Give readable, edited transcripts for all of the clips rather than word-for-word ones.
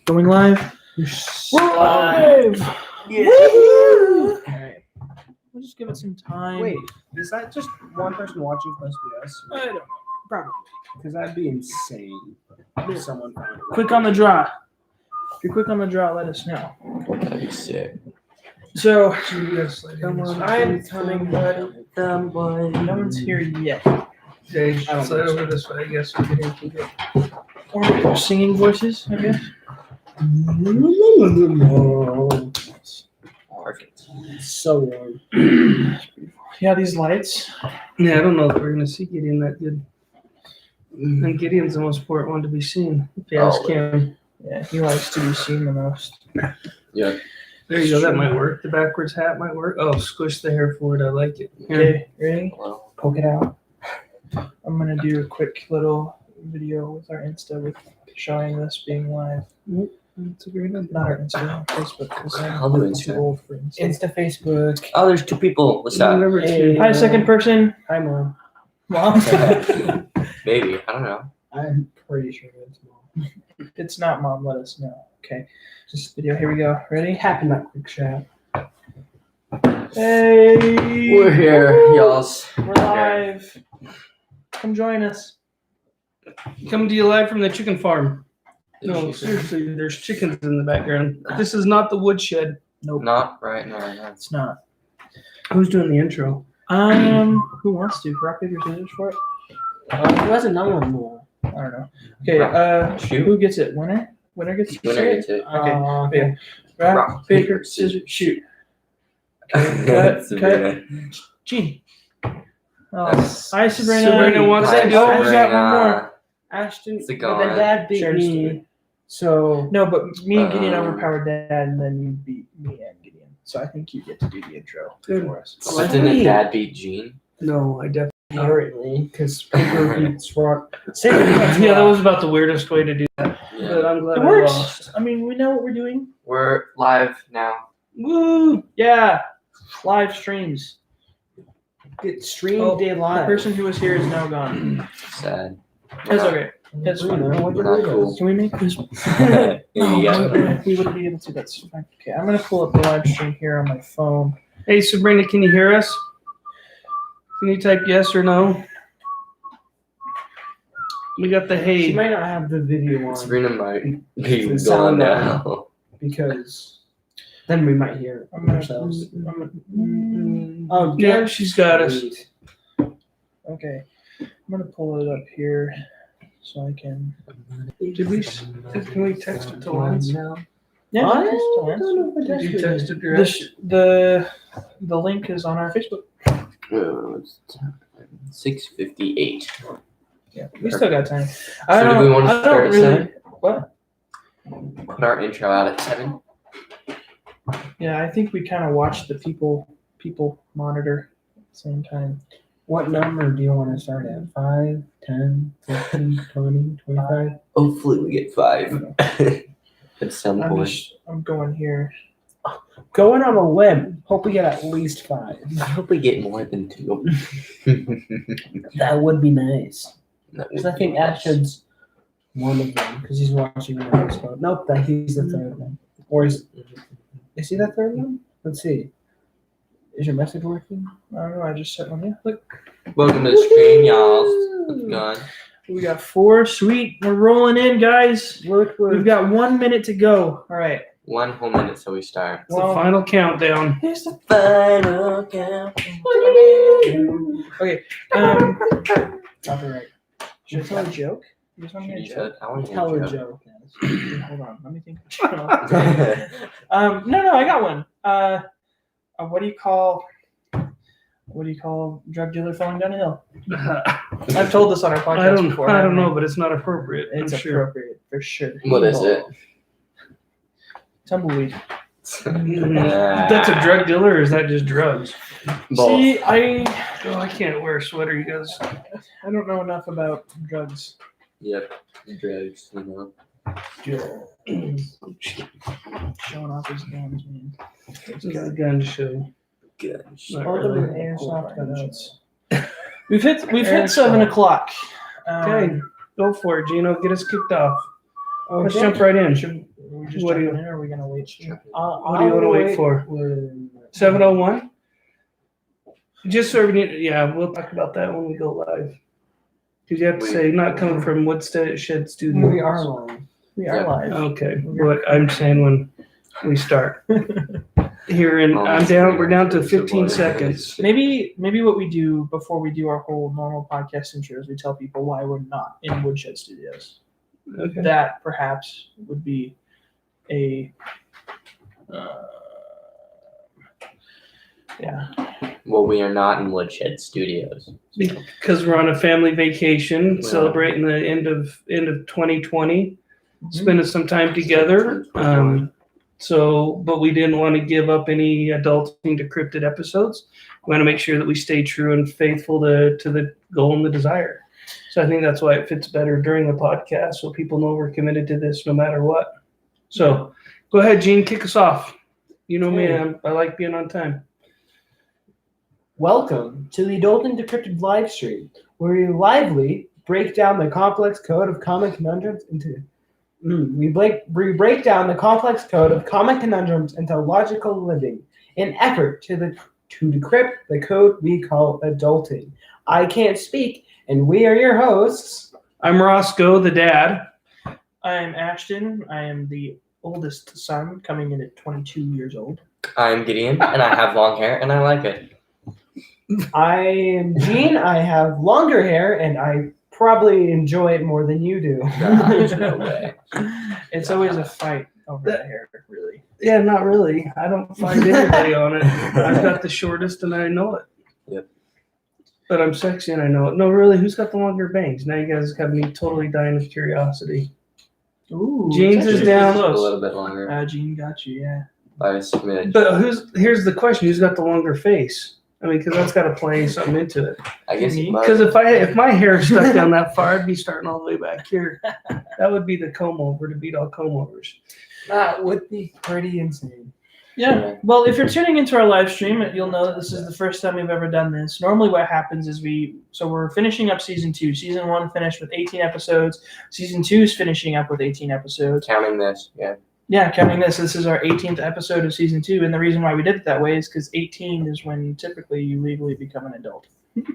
Going live. We're live. Yeah. All right. We'll just give it some time. Wait, is that just one person watching plus us? I don't know. Probably. Because that'd be insane if someone found it. Click on the draw. If you click on the draw, let us know. That'd be sick. So, Come on, I'm coming, buddy. No one's here yet. Okay, I don't slide know. over this way, I guess. We can keep it. Or singing voices, I guess. So warm. Yeah, these lights. Yeah, I don't know if we're gonna see Gideon that good. And Gideon's the most important one to be seen. If you ask Oh. him. Yeah, he likes to be seen the most. Yeah. There you go, that might work. The backwards hat might work. Oh, squish the hair forward, I like it. Here. Okay, ready? Well, Poke it out. I'm gonna do a quick little video with our Insta with showing this being live. That's a great idea. Not our Insta, Facebook. Because I'll do I'm too Insta. old for Insta. Insta Facebook. oh, there's two people. What's that? Number Hey. two. Hi, second person. Hi, Mom. Mom. Maybe. I don't know. I'm pretty sure it's Mom. If it's not Mom, let us know. Okay. Just video. Here we go. Ready? Happen that quick chat. Hey. We're here, y'alls. We're live. Come join us. Coming to you live from the chicken farm. No, seriously, there's chickens in the background. This is not the woodshed. Nope. Not right now. It's not. Who's doing the intro? Who wants to? Rock, paper, scissors for it? Who hasn't done one more? I don't know. Okay, Shoot. who gets it? Winner? Winner gets to Winner say gets it. Okay. Okay. Rock, Rock, paper, paper, scissors, shoot. That's cut. Sabrina. Gene. Oh, That's- hi, Sabrina. Sabrina wants Hi, to go. Oh, we got one more. Sabrina. Ashton, It's a but then gone. Dad beat Share the me. story. So No, but me and Gideon Um, overpowered Dad, and then you beat me and Gideon. So I think you get to do the intro for us. So didn't Dad beat Gene? No, I definitely. apparently, because paper beats rock. Say Yeah, that was about the weirdest way to do that. Yeah. But I'm glad It I works. lost. I mean, we know what we're doing. We're live now. Woo! Yeah, live streams. Get streamed Oh, day The live. person who was here is now gone. Sad. That's okay. That's fine. We're not cool. Can we make this? Here No, you go. we wouldn't be able to. That's fine. Okay, I'm gonna pull up the live stream here on my phone. Hey, Sabrina, can you hear us? Can you type yes or no? We got the She hey. might not have the video on Sabrina might be The gone sound now. because then we might hear it I'm gonna. ourselves. I'm Oh, Yeah, she's got us. okay, I'm gonna pull it up here so I can. Did we? Can we text it to Lance? Yeah, I just don't Lance. know if I Did you texted text it. it direct? The link is on our Facebook. It's 6:58. Yeah, we still got time. So do we want to I start don't at really. 7? What? Put our intro out at 7. Yeah, I think we kind of watch the people monitor at the same time. What number do you want to start at? 5, 10, 15, 20, 25? Hopefully we get 5 at some point. I'm going here. Going on a whim. Hope we get at least 5. I hope we get more than 2. That would be nice. That Because would I think be nice. Ashton's one of them because he's watching on Facebook. Nope, that he's the third one. Or is he the third one? Let's see. Is your message working? I don't know. I just set one. Yeah, look, Welcome to the screen, y'all. How's it going? we got 4. Sweet, we're rolling in, guys. Look, We've got 1 minute to go. All right. 1 whole minute till we start. It's the final countdown. Here's the. Final count. Okay. Copyright. Should I tell a joke? You just want me to You joke? should. I want to Tell hear a a joke. joke. Hold on. Let me think. No, I got one. What do you call drug dealer falling down a hill? I've told this on our podcast before. I don't know, but it's not appropriate. It's I'm sure. appropriate for sure. What is it? Tumbleweed. That's a drug dealer, or is that just drugs? Both. See, I can't wear a sweater. You guys. I don't know enough about drugs. Yep. Drugs, you know. Showing off his guns, man. This is a gun show. Good. Not All really. the airsoft guns. We've hit 7 o'clock. Okay, go for it, Gino. Get us kicked off. Let's Okay. jump right in. Are we just What do jumping you- in, or are we gonna wait? What do you wanna wait for? 7:01? Just so everybody, yeah, we'll talk about that when we go live. Because you have to say, not coming from Woodshed Studios. We are live. We are Yeah. live. Okay, but I'm saying when we start. Here and we're down to 15 seconds. Maybe what we do before we do our whole normal podcast intro is we tell people why we're not in Woodshed Studios. Okay. That perhaps would be a yeah. Well, we are not in Woodshed Studios. Because we're on a family vacation, Yeah. celebrating the end of 2020, spending some time together. But we didn't want to give up any adulting decrypted episodes. We want to make sure that we stay true and faithful to the goal and the desire. So I think that's why it fits better during the podcast, so people know we're committed to this no matter what. So go ahead, Gene, kick us off. You know me, I like being on time. Welcome to the Adulting Decrypted live stream, where we lively break down the complex code of common conundrums into we break down the complex code of common conundrums into logical living, in effort to decrypt the code we call adulting. I can't speak, and we are your hosts. I'm Roscoe, the dad. I'm Ashton. I am the oldest son, coming in at 22 years old. I'm Gideon, and I have long hair, and I like it. I am Gene. I have longer hair, and I probably enjoy it more than you do. No way. It's always a fight over the hair, really. Yeah, not really. I don't find anybody on it. I've got the shortest and I know it. Yep. But I'm sexy and I know it. No, really, who's got the longer bangs? Now you guys have me totally dying of curiosity. Ooh, Jeans it's is actually down. pretty A close. little bit longer. Gene got you, yeah. By a smidge. But here's the question: who's got the longer face? I mean, because that's got to play something into it. I guess Me? it might. Because if my hair stuck down that far, I'd be starting all the way back here. That would be the comb over to beat all comb overs. That would be pretty insane. Yeah. Well, if you're tuning into our live stream, you'll know that this is the first time we've ever done this. Normally what happens is we're finishing up season 2. Season 1 finished with 18 episodes. Season 2 is finishing up with 18 episodes. Counting this, yeah. Yeah, counting this is our 18th episode of season 2. And the reason why we did it that way is because 18 is when typically you legally become an adult.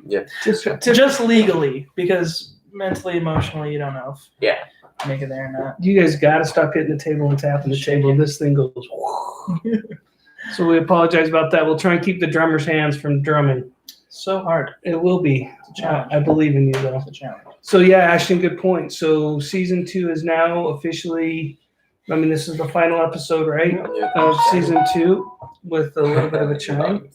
Yeah. Just legally, because mentally, emotionally, you don't know if Yeah. you make it there or not. You guys got to stop hitting the table and tapping the table. This thing goes. So we apologize about that. We'll try and keep the drummer's hands from drumming. So hard. It will be. It's a challenge. I believe in you, though. It's a challenge. So yeah, Ashton, good point. So season 2 is now officially. I mean, this is the final episode, right, of season 2, with a little bit of a chime.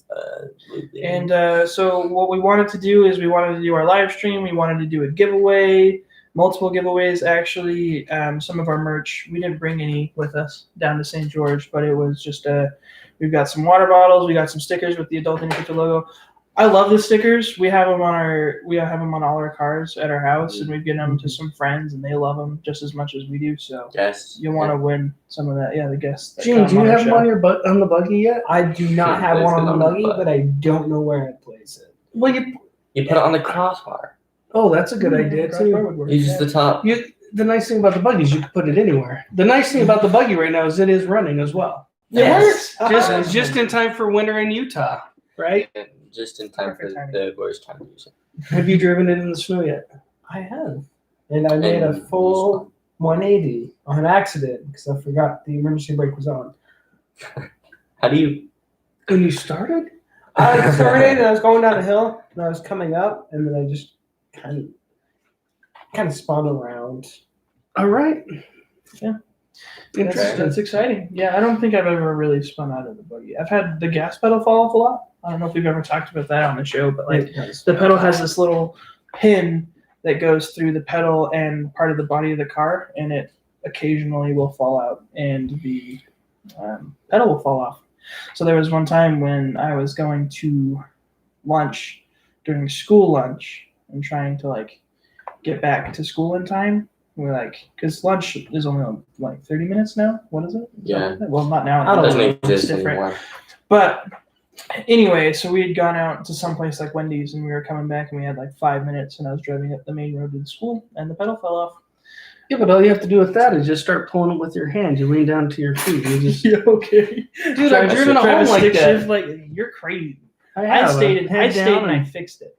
And so what we wanted to do is we wanted to do our live stream. We wanted to do a giveaway, multiple giveaways, actually. Some of our merch, we didn't bring any with us down to St. George, but it was just we've got some water bottles. We got some stickers with the Adulting Decrypted logo. I love the stickers. We have them on all our cars at our house, and we've given them to some friends, and they love them just as much as we do. So Yes. you want to win some of that, the guests. that Gene, come do you on our have them show. on on the buggy yet? I do not have one on the buggy, but I don't know where I'd place it. Well, You put it on the crossbar. that's a good idea Crossbar too. would work, You just the top. The nice thing about the buggy is you can put it anywhere. The nice thing about the buggy right now is it is running as well. Yes. Just in time for winter in Utah, right? And just in time for Perfect timing. the worst time to use it. Have you driven it in the snow yet? I have. And I made a And full 180 on accident because I forgot the emergency brake was on. How do you? When you started? I started and I was going down a hill and I was coming up and then I just kind of spun around. All right. Yeah. Interesting. That's exciting. Yeah, I don't think I've ever really spun out of the buggy. I've had the gas pedal fall off a lot. I don't know if we've ever talked about that on the show, but like the pedal has this little pin that goes through the pedal and part of the body of the car, and it occasionally will fall out and the pedal will fall off. So there was one time when I was going to lunch during school lunch and trying to get back to school in time. We're because lunch is only 30 minutes now. What is it? Yeah. Well, not now. I don't It doesn't know. It's exist different. anymore. But anyway, so we had gone out to someplace like Wendy's, and we were coming back, and we had 5 minutes, and I was driving up the main road to the school, and the pedal fell off. Yeah, but all you have to do with that is just start pulling it with your hand. You lean down to your feet. And you just, Yeah, okay. dude, I've driven a Try to home like stick that. shift, like you're crazy. I have. stayed and Head down I and- fixed it.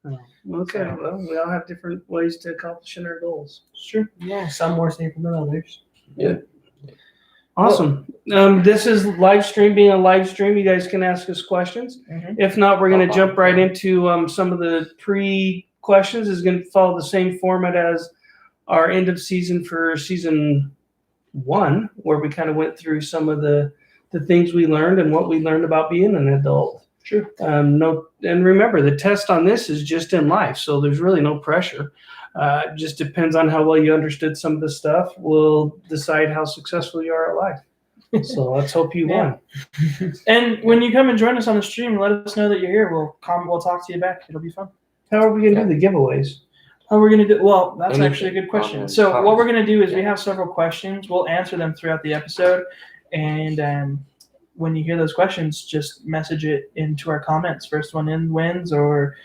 Oh, okay, well, we all have different ways to accomplishing our goals. Sure. Yeah, some more safer than others. Awesome. This is live stream. Being a live stream, you guys can ask us questions. Mhm. If not, we're going to jump right into some of the pre-questions. Is going to follow the same format as our end of season for season 1, where we kind of went through some of the things we learned and what we learned about being an adult. Sure. And remember, the test on this is just in life, so there's really no pressure. Just depends on how well you understood some of the stuff. We'll decide how successful you are at life. So let's hope you won. And when you come and join us on the stream, let us know that you're here. We'll talk to you back. It'll be fun. How are we going to do the giveaways? How we're gonna do? Well, that's Anything. actually a good question. Comments. So what we're gonna do is we have several questions. We'll answer them throughout the episode, and when you hear those questions, just message it into our comments. First one in wins, or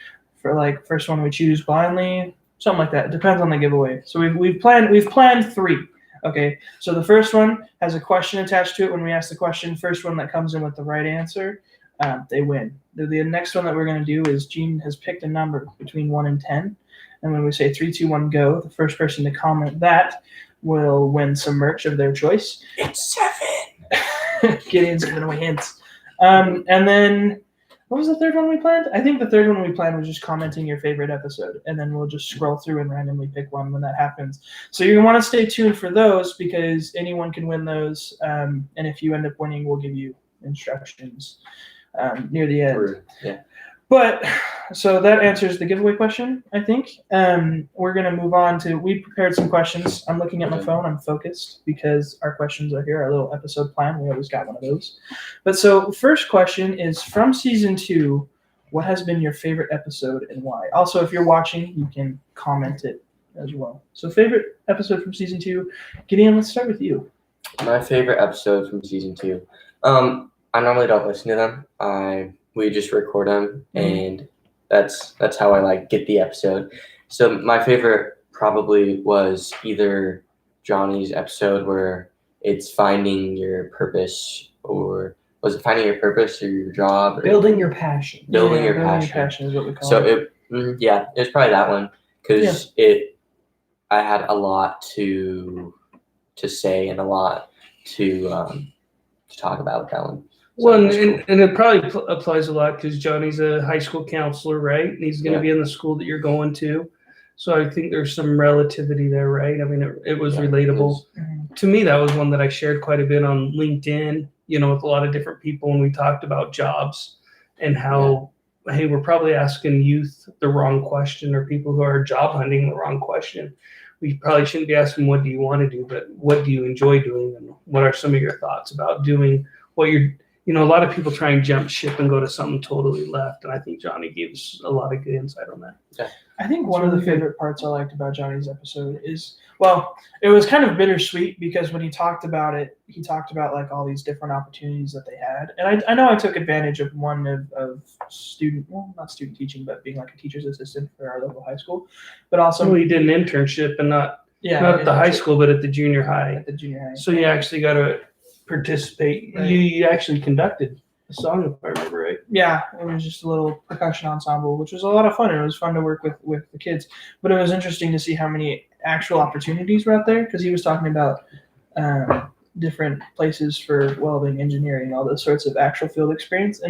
for like first one we choose blindly, something like that. It depends on the giveaway. So we've planned 3. Okay, so the first one has a question attached to it. When we ask the question, first one that comes in with the right answer, they win. The next one that we're gonna do is Gene has picked a number between 1 and 10. And when we say 3, 2, 1, go, the first person to comment that will win some merch of their choice. It's 7. Gideon's giving away hints. And then, what was the third one we planned? I think the third one we planned was just commenting your favorite episode. And then we'll just scroll through and randomly pick one when that happens. So you're going to want to stay tuned for those because anyone can win those. And if you end up winning, we'll give you instructions near the end. Yeah. But so that answers the giveaway question, I think. We're going to move on to, we prepared some questions. I'm looking at my phone. I'm focused because our questions are here, our little episode plan. We always got one of those. But so first question is from season 2, what has been your favorite episode and why? Also, if you're watching, you can comment it as well. So favorite episode from season 2. Gideon, let's start with you. My favorite episode from season 2. I normally don't listen to them. We just record them, and that's how I like get the episode. So my favorite probably was either Johnny's episode where it's finding your purpose, or was it finding your purpose or your job? Or Building your passion. Building your Building passion. is what we call So it. it was probably that one because I had a lot to say and a lot to talk about with that one. So Well, it was cool. and it probably applies a lot because Johnny's a high school counselor, right? And he's going to Yeah. be in the school that you're going to. So I think there's some relativity there, right? I mean, it was relatable. To me, that was one that I shared quite a bit on LinkedIn, with a lot of different people. And we talked about jobs and how, hey, we're probably asking youth the wrong question, or people who are job hunting the wrong question. We probably shouldn't be asking, what do you want to do? But what do you enjoy doing? And what are some of your thoughts about doing what you're a lot of people try and jump ship and go to something totally left. And I think Johnny gives a lot of good insight on that. I think one of the favorite parts I liked about Johnny's episode is, well, it was kind of bittersweet because when he talked about it, he talked about like all these different opportunities that they had. And I know I took advantage of one of not student teaching, but being like a teacher's assistant for our local high school. But also, So he did an internship and not at the high school, but at the junior high. At the junior high. So you actually got to participate. Right. You actually conducted a song, if I remember right. Yeah, it was just a little percussion ensemble, which was a lot of fun. It was fun to work with the kids. But it was interesting to see how many actual opportunities were out there because he was talking about different places for welding, engineering, all those sorts of actual field experience.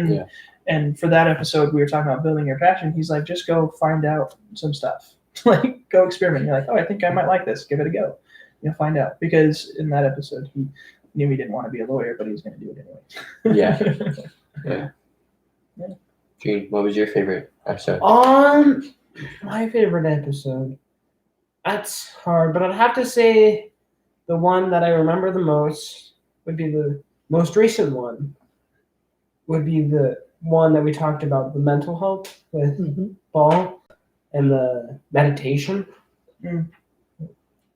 And for that episode, we were talking about building your passion. He's like, just go find out some stuff. Like, go experiment. You're like, oh, I think I might like this. Give it a go. Find out. Because in that episode, he knew he didn't want to be a lawyer, but he was going to do it anyway. Yeah. Gene, what was your favorite episode? My favorite episode. That's hard, but I'd have to say the one that I remember the most would be the most recent one. Would be the one that we talked about, the mental health with Paul and the meditation.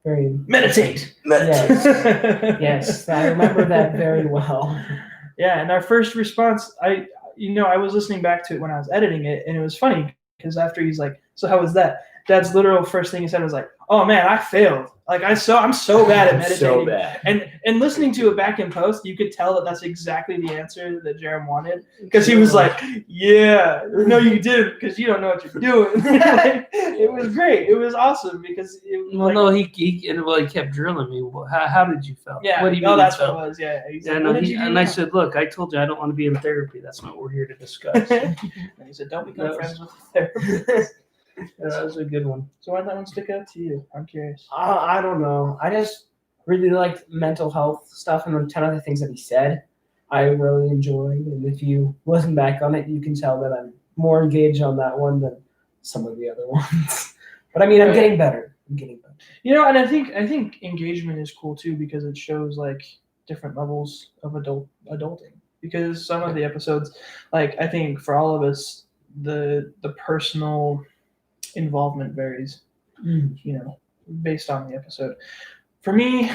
Very Meditate. Yes, I remember that very well. Yeah, and our first response, I was listening back to it when I was editing it, and it was funny because after he's like, "So how was that?" Dad's literal first thing he said was like, "Oh man, I failed. Like I'm so bad at meditating." So bad. And listening to it back in post, you could tell that that's exactly the answer that Jerem wanted, because he was like, "Yeah, no, you didn't, because you don't know what you're doing." Like, it was great. It was awesome because it was Well, like, no, he kept drilling me. Well, how did you feel? yeah, What do you oh, mean? that's you what it felt? was. Yeah, he's Yeah, like, no, "What did you do and I now?" said, look, I told you I don't want to be in therapy. That's not what we're here to discuss. And he said, "Don't become That friends with the therapist." Yeah, that was a good one. So why did that one stick out to you? I'm curious. I don't know. I just really liked mental health stuff, and the 10 other things that he said, I really enjoyed. And if you listen back on it, you can tell that I'm more engaged on that one than some of the other ones. But I mean, I'm getting better. You know, and I think engagement is cool too, because it shows like different levels of adulting. Because some of the episodes, like I think for all of us, the personal involvement varies, you know, based on the episode. For me,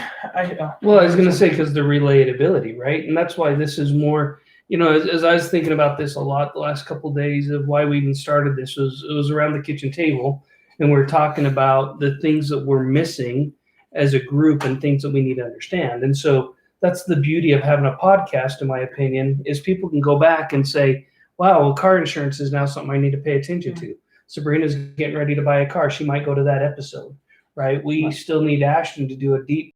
Well, I was going to say because the relatability, right? And that's why this is more, as I was thinking about this a lot the last couple of days of why we even started this, it was around the kitchen table, and we're talking about the things that we're missing as a group and things that we need to understand. And so that's the beauty of having a podcast, in my opinion, is people can go back and say, wow, well, car insurance is now something I need to pay attention to. Sabrina's getting ready to buy a car. She might go to that episode, right? We still need Ashton to do a deep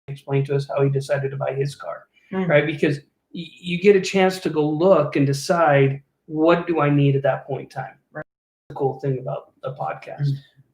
explain to us how he decided to buy his car, right? Because you get a chance to go look and decide, what do I need at that point in time? Right? That's the cool thing about a podcast.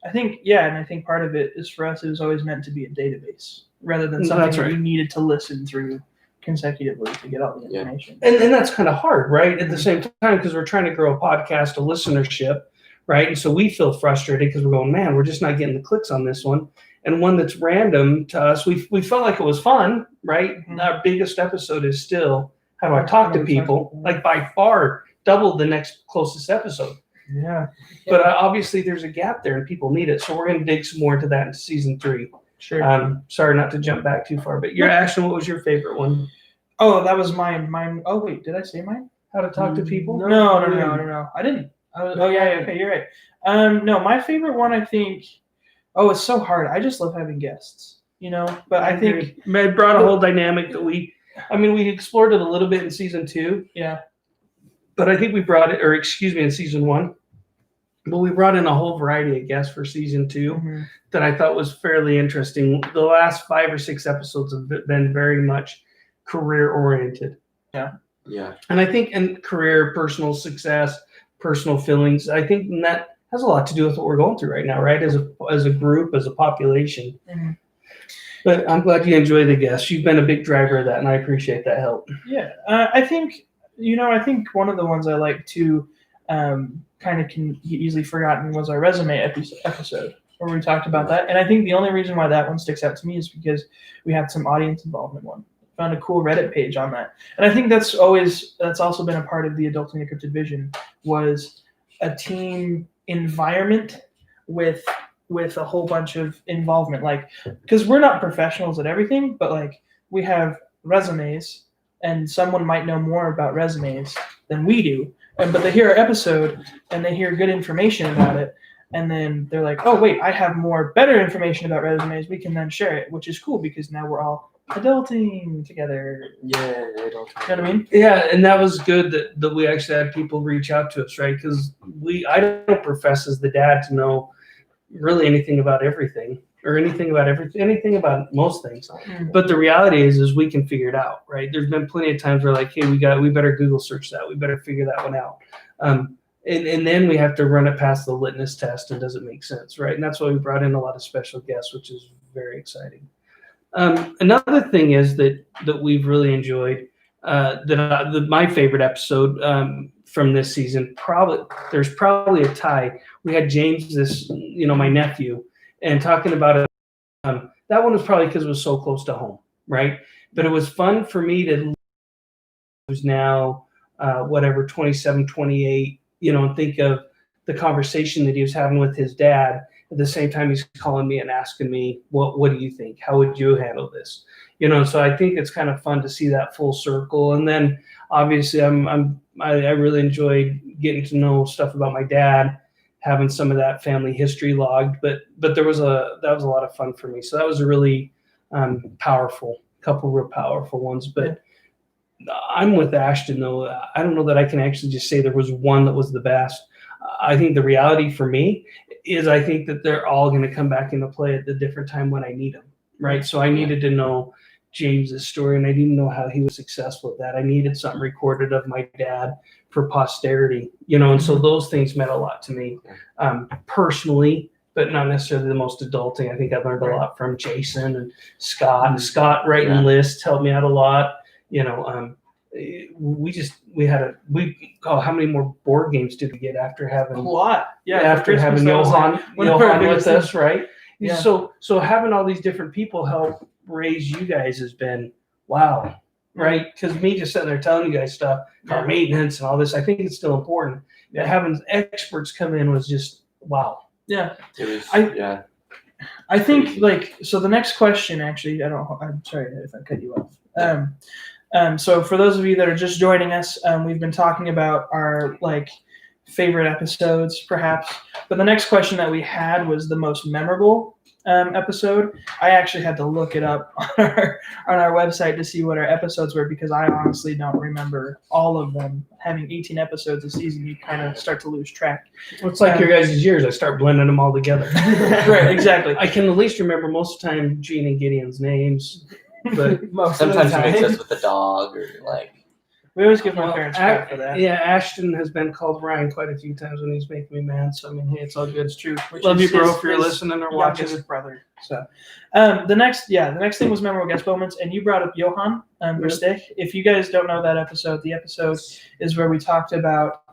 I think, yeah, and I think part of it is for us, it was always meant to be a database rather than something That's that right. you needed to listen through consecutively to get all the information. And that's kind of hard, right? At the same time, because we're trying to grow a podcast, a listenership, right? And so we feel frustrated because we're going, man, we're just not getting the clicks on this one. And one that's random to us, we felt like it was fun, right? Our biggest episode is still, how do I talk to people? Like by far double the next closest episode. Yeah. But obviously there's a gap there and people need it. So we're going to dig some more into that in season 3. Sure. Sorry not to jump back too far, but Ashton, what was your favorite one? Oh, that was mine. Oh, wait, did I say mine? How to talk to people? No. I didn't. Okay, you're right. No, my favorite one, I think. Oh, it's so hard. I just love having guests, But I think it brought a whole dynamic that we explored it a little bit in season 2. Yeah. But I think we brought it, in season 1. But we brought in a whole variety of guests for season 2 that I thought was fairly interesting. The last 5 or 6 episodes have been very much career oriented. Yeah. Yeah. And I think in career, personal success, personal feelings, I think that has a lot to do with what we're going through right now, right? As a group, as a population. But I'm glad you enjoy the guests. You've been a big driver of that, and I appreciate that help. Yeah. I think one of the ones I like to kind of can easily forgotten was our resume episode where we talked about that. And I think the only reason why that one sticks out to me is because we had some audience involvement one. Found a cool Reddit page on that. And I think that's also been a part of the Adulting Decrypted vision, was a team environment with a whole bunch of involvement. Like, because we're not professionals at everything, but like we have resumes and someone might know more about resumes than we do. But they hear our episode and they hear good information about it. And then they're like, oh, wait, I have better information about resumes. We can then share it, which is cool because now we're all adulting together. Yeah, You know what I mean? Yeah, and that was good that we actually had people reach out to us, right? Because I don't profess as the dad to know really anything about everything or anything about most things. But the reality is we can figure it out, right? There's been plenty of times where like, hey, we better Google search that. We better figure that one out. And then we have to run it past the litmus test, and does it make sense, right? And that's why we brought in a lot of special guests, which is very exciting. Another thing is that we've really enjoyed my favorite episode from this season. There's probably a tie. We had James, my nephew, and talking about it. That one was probably because it was so close to home, right? But it was fun for me to who's now 27, 28, and think of the conversation that he was having with his dad. At the same time, he's calling me and asking me, what do you think? How would you handle this? So I think it's kind of fun to see that full circle. And then obviously I really enjoyed getting to know stuff about my dad, having some of that family history logged. But that was a lot of fun for me. So that was a really couple real powerful ones. But I'm with Ashton though. I don't know that I can actually just say there was one that was the best. I think the reality for me is I think that they're all going to come back into play at the different time when I need them, right? So I needed to know James's story, and I didn't know how he was successful at that. I needed something recorded of my dad for posterity, and so those things meant a lot to me personally, but not necessarily the most adulting. I think I learned a lot from Jason and Scott. Scott writing lists helped me out a lot. How many more board games did we get after having a lot? Yeah, after having Johan with us, right? Yeah. So having all these different people help raise you guys has been wow, right? Because me just sitting there telling you guys stuff, car maintenance and all this, I think it's still important. Yeah. Having experts come in was just wow. Yeah, it was. I think so. The next question, actually, I'm sorry if I cut you off. So for those of you that are just joining us, we've been talking about our favorite episodes, perhaps. But the next question that we had was the most memorable episode. I actually had to look it up on our website to see what our episodes were because I honestly don't remember all of them. Having 18 episodes a season, you kind of start to lose track. Well, it's like your guys' years. I start blending them all together. Right, exactly. I can at least remember most of the time Gene and Gideon's names. But sometimes he makes us with the dog or we always give my parents crap for that. Yeah, Ashton has been called Ryan quite a few times when he's making me mad. So I mean, hey, it's all good. It's true. Love you, bro, if you're listening or watching. His brother. So, the next thing was memorable guest moments, and you brought up Johan Verstich. If you guys don't know that episode, the episode is where we talked about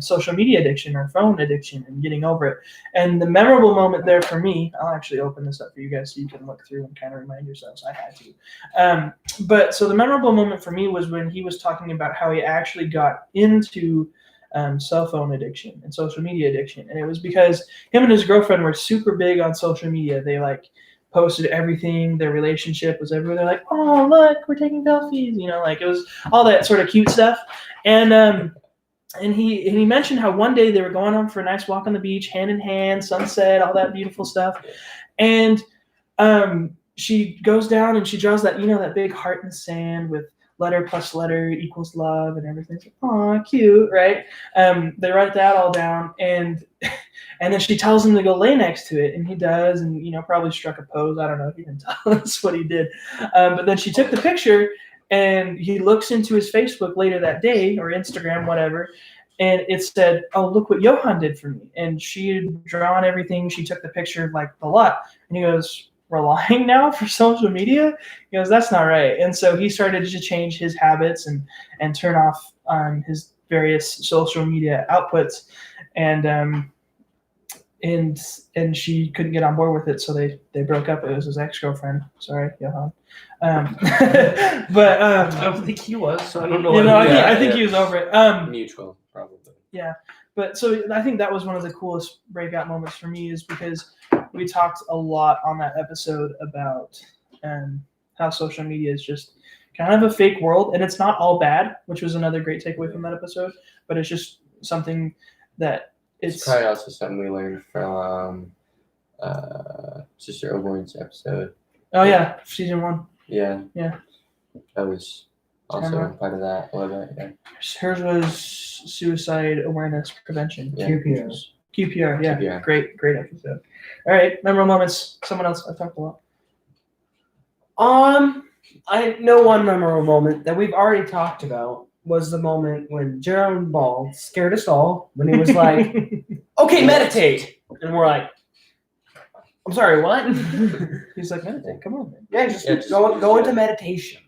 social media addiction or phone addiction and getting over it. And the memorable moment there for me, I'll actually open this up for you guys so you can look through and kind of remind yourselves. I had to. But so the memorable moment for me was when he was talking about how he actually got into cell phone addiction and social media addiction. And it was because him and his girlfriend were super big on social media. They posted everything. Their relationship was everywhere. They're like, oh, look, we're taking selfies. It was all that sort of cute stuff. And he mentioned how one day they were going on for a nice walk on the beach, hand in hand, sunset, all that beautiful stuff. And she goes down and she draws that, that big heart in the sand with letter plus letter equals love and everything's like, aw, cute, right? They write that all down and then she tells him to go lay next to it, and he does, and probably struck a pose. I don't know if he didn't tell us what he did, but then she took the picture, and he looks into his Facebook later that day or Instagram, whatever, and it said, "Oh, look what Johan did for me." And she had drawn everything. She took the picture a lot, and he goes, "We're lying now for social media?" He goes, "That's not right." And so he started to change his habits and turn off his various social media outputs, and she couldn't get on board with it, so they broke up. It was his ex-girlfriend. Sorry, Johan. But I don't think he was, so I don't know. I think he was over it. Mutual, probably. Yeah, but so I think that was one of the coolest breakout moments for me, is because we talked a lot on that episode about how social media is just kind of a fake world, and it's not all bad, which was another great takeaway from that episode. But it's just something that it's probably also something we learned from Sister Oborn's episode. Oh yeah, season 1. Yeah. Yeah. That was also part of that a little bit. Yeah. Hers was suicide awareness prevention. Yeah. QPR. QPR. Yeah. QPR. Great episode. All right, memorable moments. Someone else. I've talked a lot. I know one memorable moment that we've already talked about was the moment when Jerome Ball scared us all when he was like, "Okay, meditate," and we're like, "I'm sorry, what?" He's like, "Meditate, come on, man." Yeah, just go into meditation.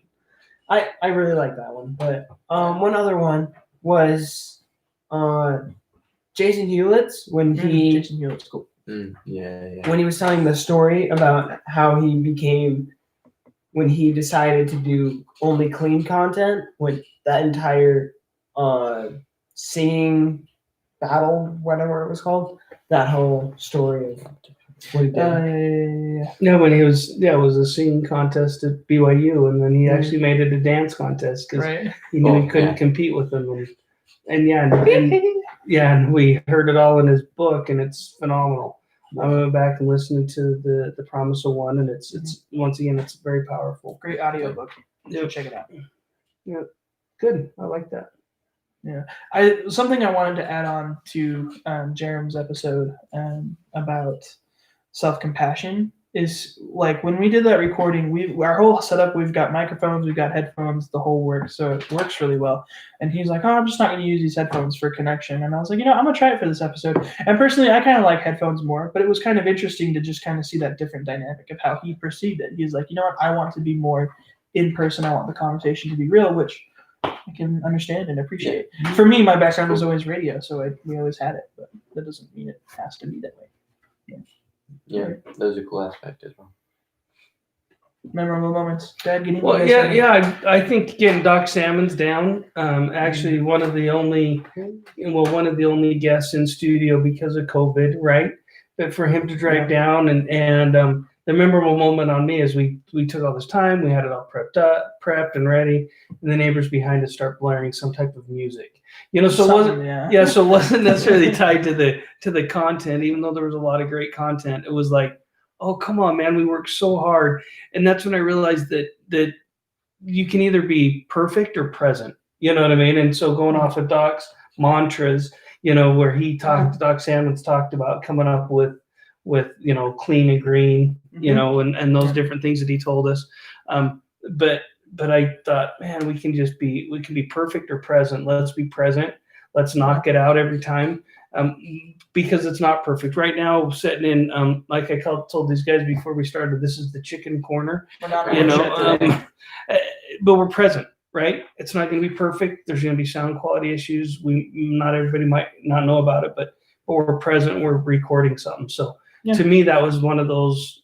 I really like that one. But one other one was Jason Hewlett's when Jason Hewlett's cool. Yeah. When he was telling the story about how he became, when he decided to do only clean content, with that entire singing battle, whatever it was called, that whole story of what he did. Yeah. When he was, it was a singing contest at BYU, and then he actually made it a dance contest because he knew he couldn't compete with them. And Yeah, and we heard it all in his book, and it's phenomenal. I went back and listened to the Promise of One, and it's once again, it's very powerful. Great audiobook. Yep. Check it out. Yeah, good. I like that. Something I wanted to add on to Jerem's episode about self-compassion is like when we did that recording, our whole setup, we've got microphones, we've got headphones, the whole works, so it works really well. And he's like, "Oh, I'm just not going to use these headphones for connection." And I was like, I'm going to try it for this episode. And personally, I kind of like headphones more, but it was kind of interesting to just kind of see that different dynamic of how he perceived it. He's like, what, I want to be more in person. I want the conversation to be real, which I can understand and appreciate. For me, my background was always radio, so we always had it, but that doesn't mean it has to be that way. Yeah, those are cool aspects as well. Memorable moments. Dad, getting Well, yeah. I think again, Doc Salmon's down. Actually, one of the only guests in studio because of COVID, right? But for him to drive down and the memorable moment on me is we took all this time, we had it all prepped and ready, and the neighbors behind us start blaring some type of music. So it wasn't necessarily tied to the content, even though there was a lot of great content. It was like, oh, come on, man, we worked so hard. And that's when I realized that you can either be perfect or present. You know what I mean? And so going off of Doc's mantras, where he talked, Doc Salmon's talked about coming up with clean and green, and those different things that he told us. But I thought, man, we can be perfect or present. Let's be present. Let's knock it out every time. Because it's not perfect. Right now, sitting in, like I told these guys before we started, this is the chicken corner. We're not but we're present, right? It's not going to be perfect. There's going to be sound quality issues. Not everybody might not know about it, but we're present. We're recording something. So to me, that was one of those.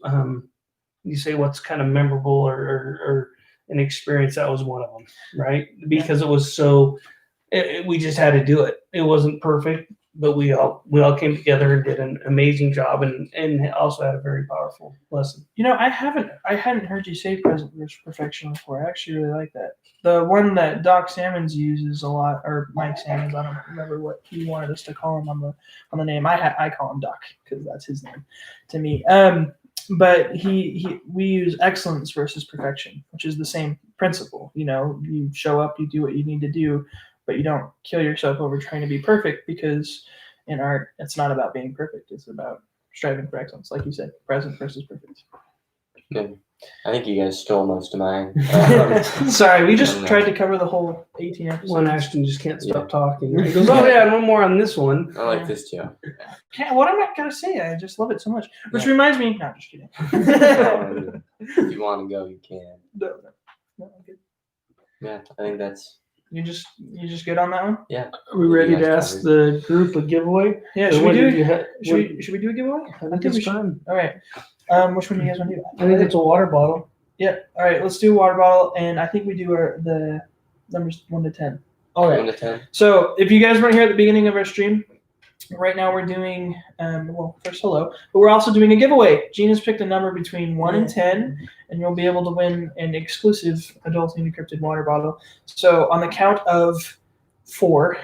You say what's kind of memorable or an experience. That was one of them, right? Because it was so. We just had to do it. It wasn't perfect. But we all came together and did an amazing job, and also had a very powerful lesson. I hadn't heard you say present versus perfection before. I actually really like that. The one that Doc Salmons uses a lot, or Mike Salmons, I don't remember what he wanted us to call him on the name. I call him Doc because that's his name to me. But we use excellence versus perfection, which is the same principle. You show up, you do what you need to do. But you don't kill yourself over trying to be perfect, because in art, it's not about being perfect. It's about striving for excellence. Like you said, present versus perfect. Yeah. I think you guys stole most of mine. Sorry, we just tried to cover the whole 18 episodes. One Ashton just can't stop talking. He goes, oh yeah, and one more on this one. I like this too. What am I going to say? I just love it so much. Which reminds me, no, I'm just kidding. If you want to go, you can. No, I'm good. Yeah, I think that's... You just good on that one? Yeah. Are we ready to ask the group a giveaway? Yeah. Should we do a giveaway? I think it's time. All right. Which one do you guys want to do? I think it's a water bottle. Yeah. All right. Let's do a water bottle, and I think we do the numbers 1 to 10. All right. 1 to 10. So if you guys weren't here at the beginning of our stream, right now we're doing first hello, but we're also doing a giveaway. Gina's picked a number between 1 and 10, and you'll be able to win an exclusive Adulting Decrypted water bottle. So on the count of 4,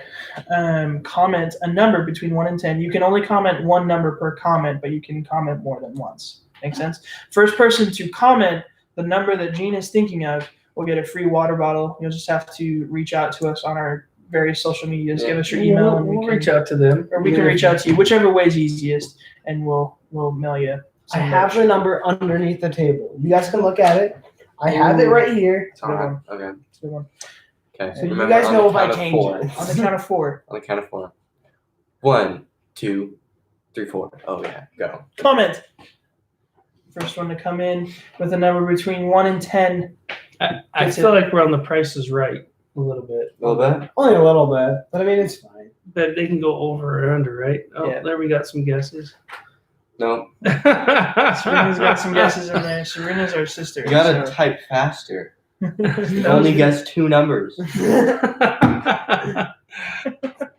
comment a number between 1 and 10. You can only comment one number per comment, but you can comment more than once. Make sense? First person to comment the number that Gina's thinking of will get a free water bottle. You'll just have to reach out to us on our various social medias. Give us your email, and we'll reach out to them, or we can reach out to you, whichever way is easiest, and we'll mail you. I have the number underneath the table. You guys can look at it. I have it right here. It's all right. Okay. It's a good one. Okay. So you guys know if I change it. On the count of 4. On the count of 4. 1, 2, 3, 4. Oh yeah, go. Comment. First one to come in with a number between 1 and 10. I feel like we're on The Price is Right a little bit. A little bit? Only a little bit, but I mean it's fine. But they can go over or under, right? Oh, yeah. There we got some guesses. No. Serena's got some guesses in there. Serena's our sister. You gotta type faster. Only guess 2 numbers.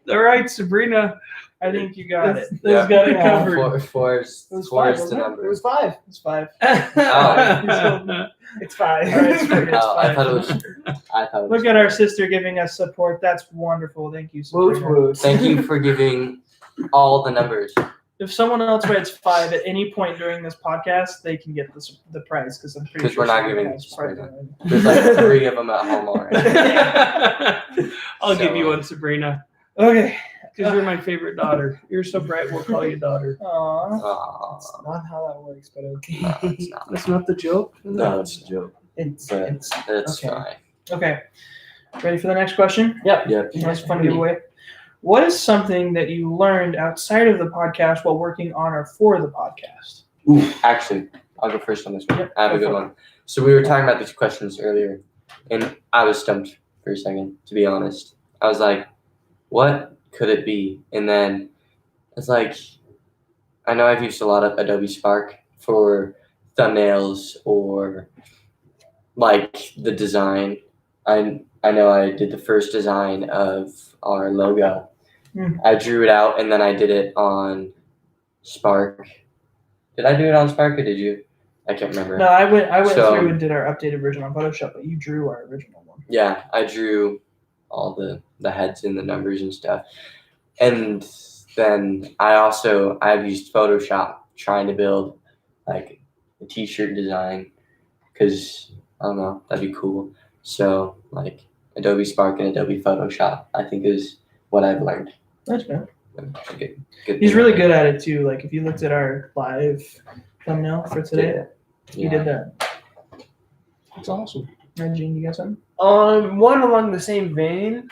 All right, Sabrina. I think you got it. That's got it covered. Four is the number. It was 5. It's 5. Oh. It's 5. All right, Sabrina, it's 5. I thought it was I thought it was Look at our great. sister giving us support. That's wonderful. Thank you, Woot Sabrina. woot. Thank you for giving all the numbers. If someone else writes 5 at any point during this podcast, they can get the prize because I'm pretty 'Cause sure we're not Sabrina giving has Sabrina. already. There's like 3 of them at home already. I'll So, give you one, Sabrina, Okay. because you're my favorite daughter. You're so bright, we'll call you daughter. Aww. Aw, That's not how that works, but okay. no, it's not. That's not the joke. No, it's a joke. It's But it's it's okay. fine. Okay. Ready for the next question? yep. Yep. Nice fun giveaway. What is something that you learned outside of the podcast while working on or for the podcast? Ooh, actually, I'll go first on this one. Yep, I have a go good for one. So we were talking about these questions earlier, and I was stumped for a second, to be honest. I was like, what could it be? And then it's like, I know I've used a lot of Adobe Spark for thumbnails or like the design. I know I did the first design of our logo. I drew it out and then I did it on Spark. Did I do it on Spark or did you? I can't remember. No, I went So- through and did our updated version on Photoshop, but you drew our original one. Yeah, I drew all the heads and the numbers and stuff. And then I've used Photoshop trying to build like a t-shirt design because I don't know, that'd be cool. So like Adobe Spark and Adobe Photoshop, I think is what I've learned. That's good. Good He's thing really I good at it too. Like if you looked at our live thumbnail for today, did. he did that. That's awesome. Gene, you got something? One along the same vein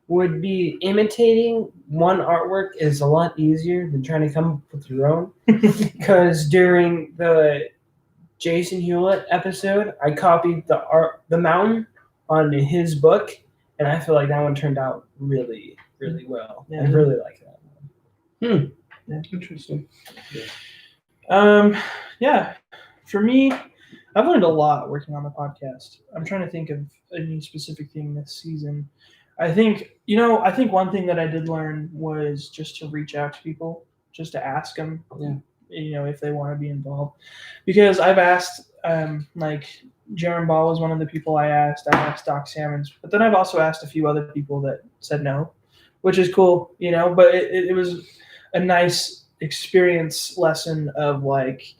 would be imitating one artwork is a lot easier than trying to come up with your own. Because during the Jason Hewlett episode, I copied the mountain on his book, and I feel like that one turned out really, really well. Yeah. I really like that one. Yeah. Interesting. Yeah. For me, I've learned a lot working on the podcast. I'm trying to think of any specific thing this season. I think one thing that I did learn was just to reach out to people, just to ask them, if they want to be involved. Because I've asked, like, Jaron Ball was one of the people I asked. I asked Doc Salmons, but then I've also asked a few other people that said no, which is cool, but it was a nice experience lesson of, like,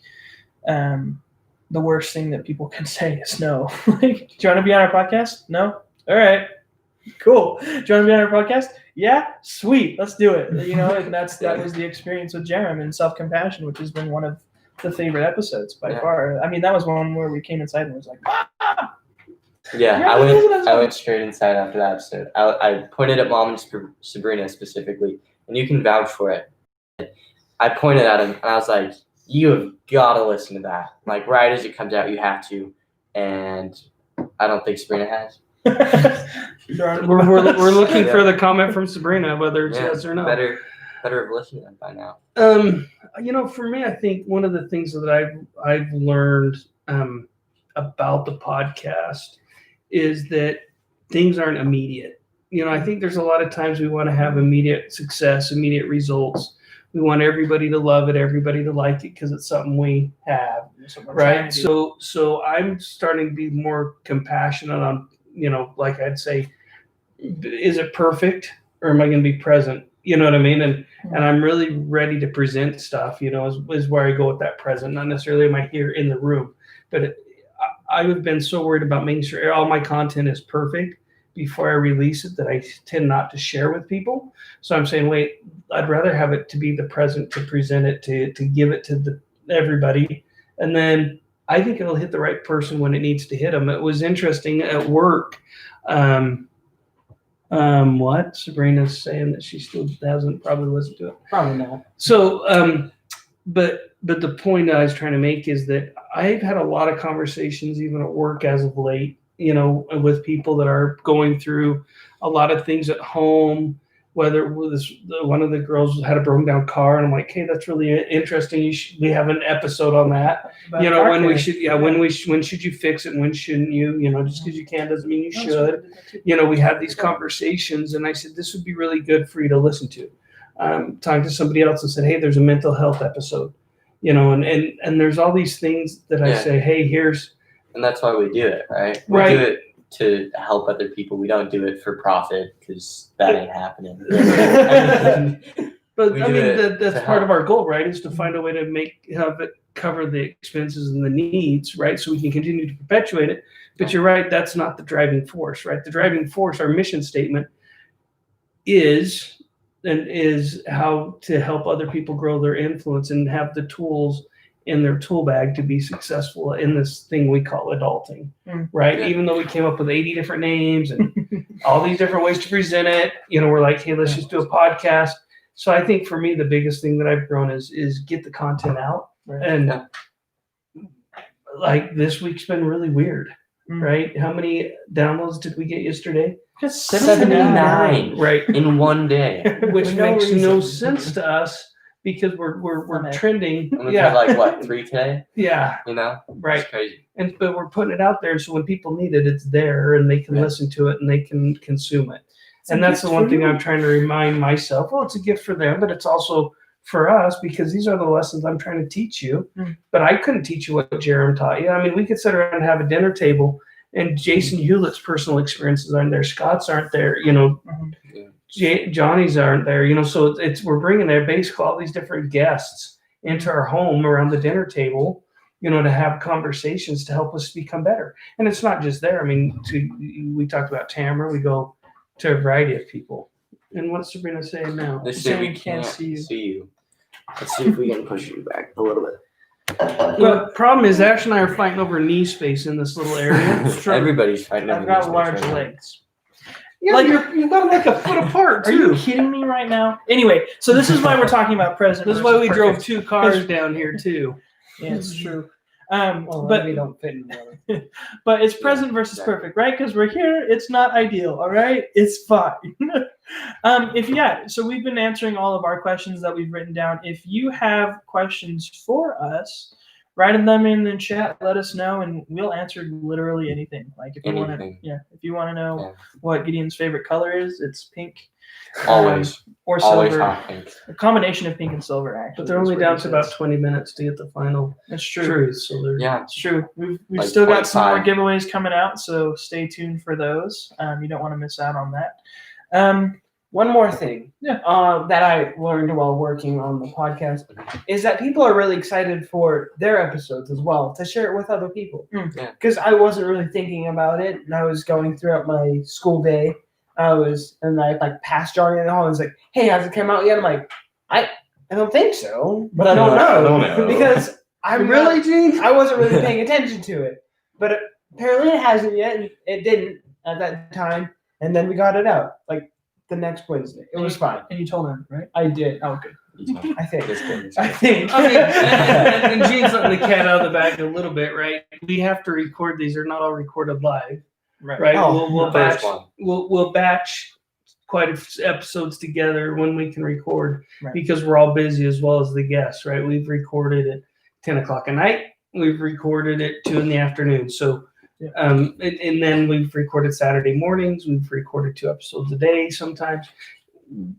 the worst thing that people can say is no. Like, do you want to be on our podcast? No? All right. Cool. Do you want to be on our podcast? Yeah? Sweet. Let's do it. And that was the experience with Jerem and Self-Compassion, which has been one of the favorite episodes by far. I mean, that was one where we came inside and was like, ah! Yeah, Yeah, I went straight inside after that episode. I pointed at Mom and Sabrina specifically, and you can vouch for it. I pointed at him, and I was like, you have got to listen to that. Like, right as it comes out, you have to. And I don't think Sabrina has. We're looking for the comment from Sabrina, whether it's yes or no. Better have listened to them by now. For me, I think one of the things that I've learned about the podcast is that things aren't immediate. I think there's a lot of times we want to have immediate success, immediate results. We want everybody to love it, everybody to like it because it's something we have, right? So I'm starting to be more compassionate on, like I'd say, is it perfect or am I going to be present? You know what I mean? And I'm really ready to present stuff, is where I go with that present. Not necessarily am I here in the room, but I've been so worried about making sure all my content is perfect before I release it that I tend not to share with people. So I'm saying, wait, I'd rather have it to be the present, to present it, to give it to everybody. And then I think it'll hit the right person when it needs to hit them. It was interesting at work. What? Sabrina's saying that she still hasn't probably listened to it. Probably not. So, but the point I was trying to make is that I've had a lot of conversations, even at work as of late, with people that are going through a lot of things at home, whether one of the girls had a broken down car, and I'm like, hey, that's really interesting. We have an episode on that. When should you fix it and when shouldn't you? Just because you can doesn't mean you should. We had these conversations, and I said, this would be really good for you to listen to. Talking to somebody else and said, hey, there's a mental health episode, and there's all these things that I say, hey, here's. And that's why we do it, right? Right. Do it to help other people. We don't do it for profit because that ain't happening. But We I do mean, it that's to part of help. our goal, right? Is to find a way to have it cover the expenses and the needs, right? So we can continue to perpetuate it. But you're right, that's not the driving force, right? The driving force, our mission statement, is how to help other people grow their influence and have the tools in their tool bag to be successful in this thing we call adulting, right? Yeah. Even though we came up with 80 different names and all these different ways to present it, we're like, hey, let's just do a podcast. So I think for me, the biggest thing that I've grown is get the content out. Right. And like this week's been really weird, right? How many downloads did we get yesterday? Just 79 Right. in one day. Which For no makes no reason. sense to us because we're Okay. trending. And we've had like what 3 today? Yeah, It's crazy. but we're putting it out there so when people need it, it's there and they can Yeah. listen to it and they can consume it. It's a And that's the gift one for thing you. I'm trying to remind myself. Well, it's a gift for them, but it's also for us because these are the lessons I'm trying to teach you. But I couldn't teach you what Jerem taught you. I mean, we could sit around and have a dinner table and Jason Hewlett's personal experiences aren't there. Scott's aren't there. Johnny's aren't there. So we're bringing there basically all these different guests into our home around the dinner table, to have conversations to help us become better. And it's not just there. I mean, we talked about Tamara. We go to a variety of people. And what's Sabrina saying now? They Saying say we we can't can't see see you. you. Let's see if we can push you back a little bit. The problem is Ash and I are fighting over knee space in this little area. Everybody's fighting. I've over got this large right now. legs. Yeah, Like- you've got like a foot apart Are you too. kidding me right now? Anyway, so this is why we're talking about present. This is why we versus drove perfect. 2 cars down here too. Yeah, it's true. Well, But we don't fit in one. but it's present versus exactly. perfect, right? Because we're here. It's not ideal. All right, it's fine. So we've been answering all of our questions that we've written down. If you have questions for us, write them in the chat. Let us know, and we'll answer literally anything. Like if you want to, Anything. if you want to know Yeah. what Gideon's favorite color is, it's pink. Always, Or always silver. hot pink. A combination of pink and silver, actually. But they're is only what down he to about says. 20 minutes to get the final That's true. truth. So they're Yeah. It's true. We've Like still got some more 25. giveaways coming out, so stay tuned for those. You don't want to miss out on that. One more thing Yeah. that I learned while working on the podcast is that people are really excited for their episodes as well, to share it with other people. Yeah. Because I wasn't really thinking about it, and I was going throughout my school day. I like passed Johnny in the hall and was like, hey, has it come out yet? I'm like, I don't think so, but I don't No, know. I don't know. Because I'm really, Gene? I wasn't really paying attention to it. But apparently it hasn't yet, and it didn't at that time. And then we got it out, like the next Wednesday. It was fine. And you told him, right? I did. Oh, good. I think. This good. I think. I mean, and Gene's letting the cat out of the bag a little bit, right? We have to record these. They're not all recorded live, right? Oh, we'll the first batch. one. We'll batch quite a few episodes together when we can record Right. because we're all busy as well as the guests, right? We've recorded at 10 o'clock at night. We've recorded at 2 in the afternoon. So, Yeah. and then we've recorded Saturday mornings. We've recorded 2 episodes a day sometimes.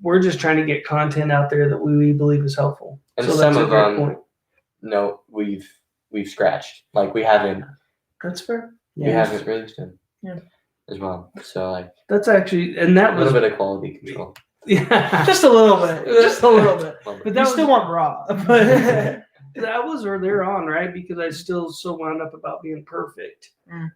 We're just trying to get content out there that we believe is helpful. And so some that's a of great them- point. No, we've scratched. Like we haven't That's fair. we haven't released them. Yeah. As well. So like That's actually, and a that was, little bit of quality control. yeah, Just a little bit. Just a little bit. but You that still was, want raw. But that was earlier on, right? Because I still so wound up about being perfect.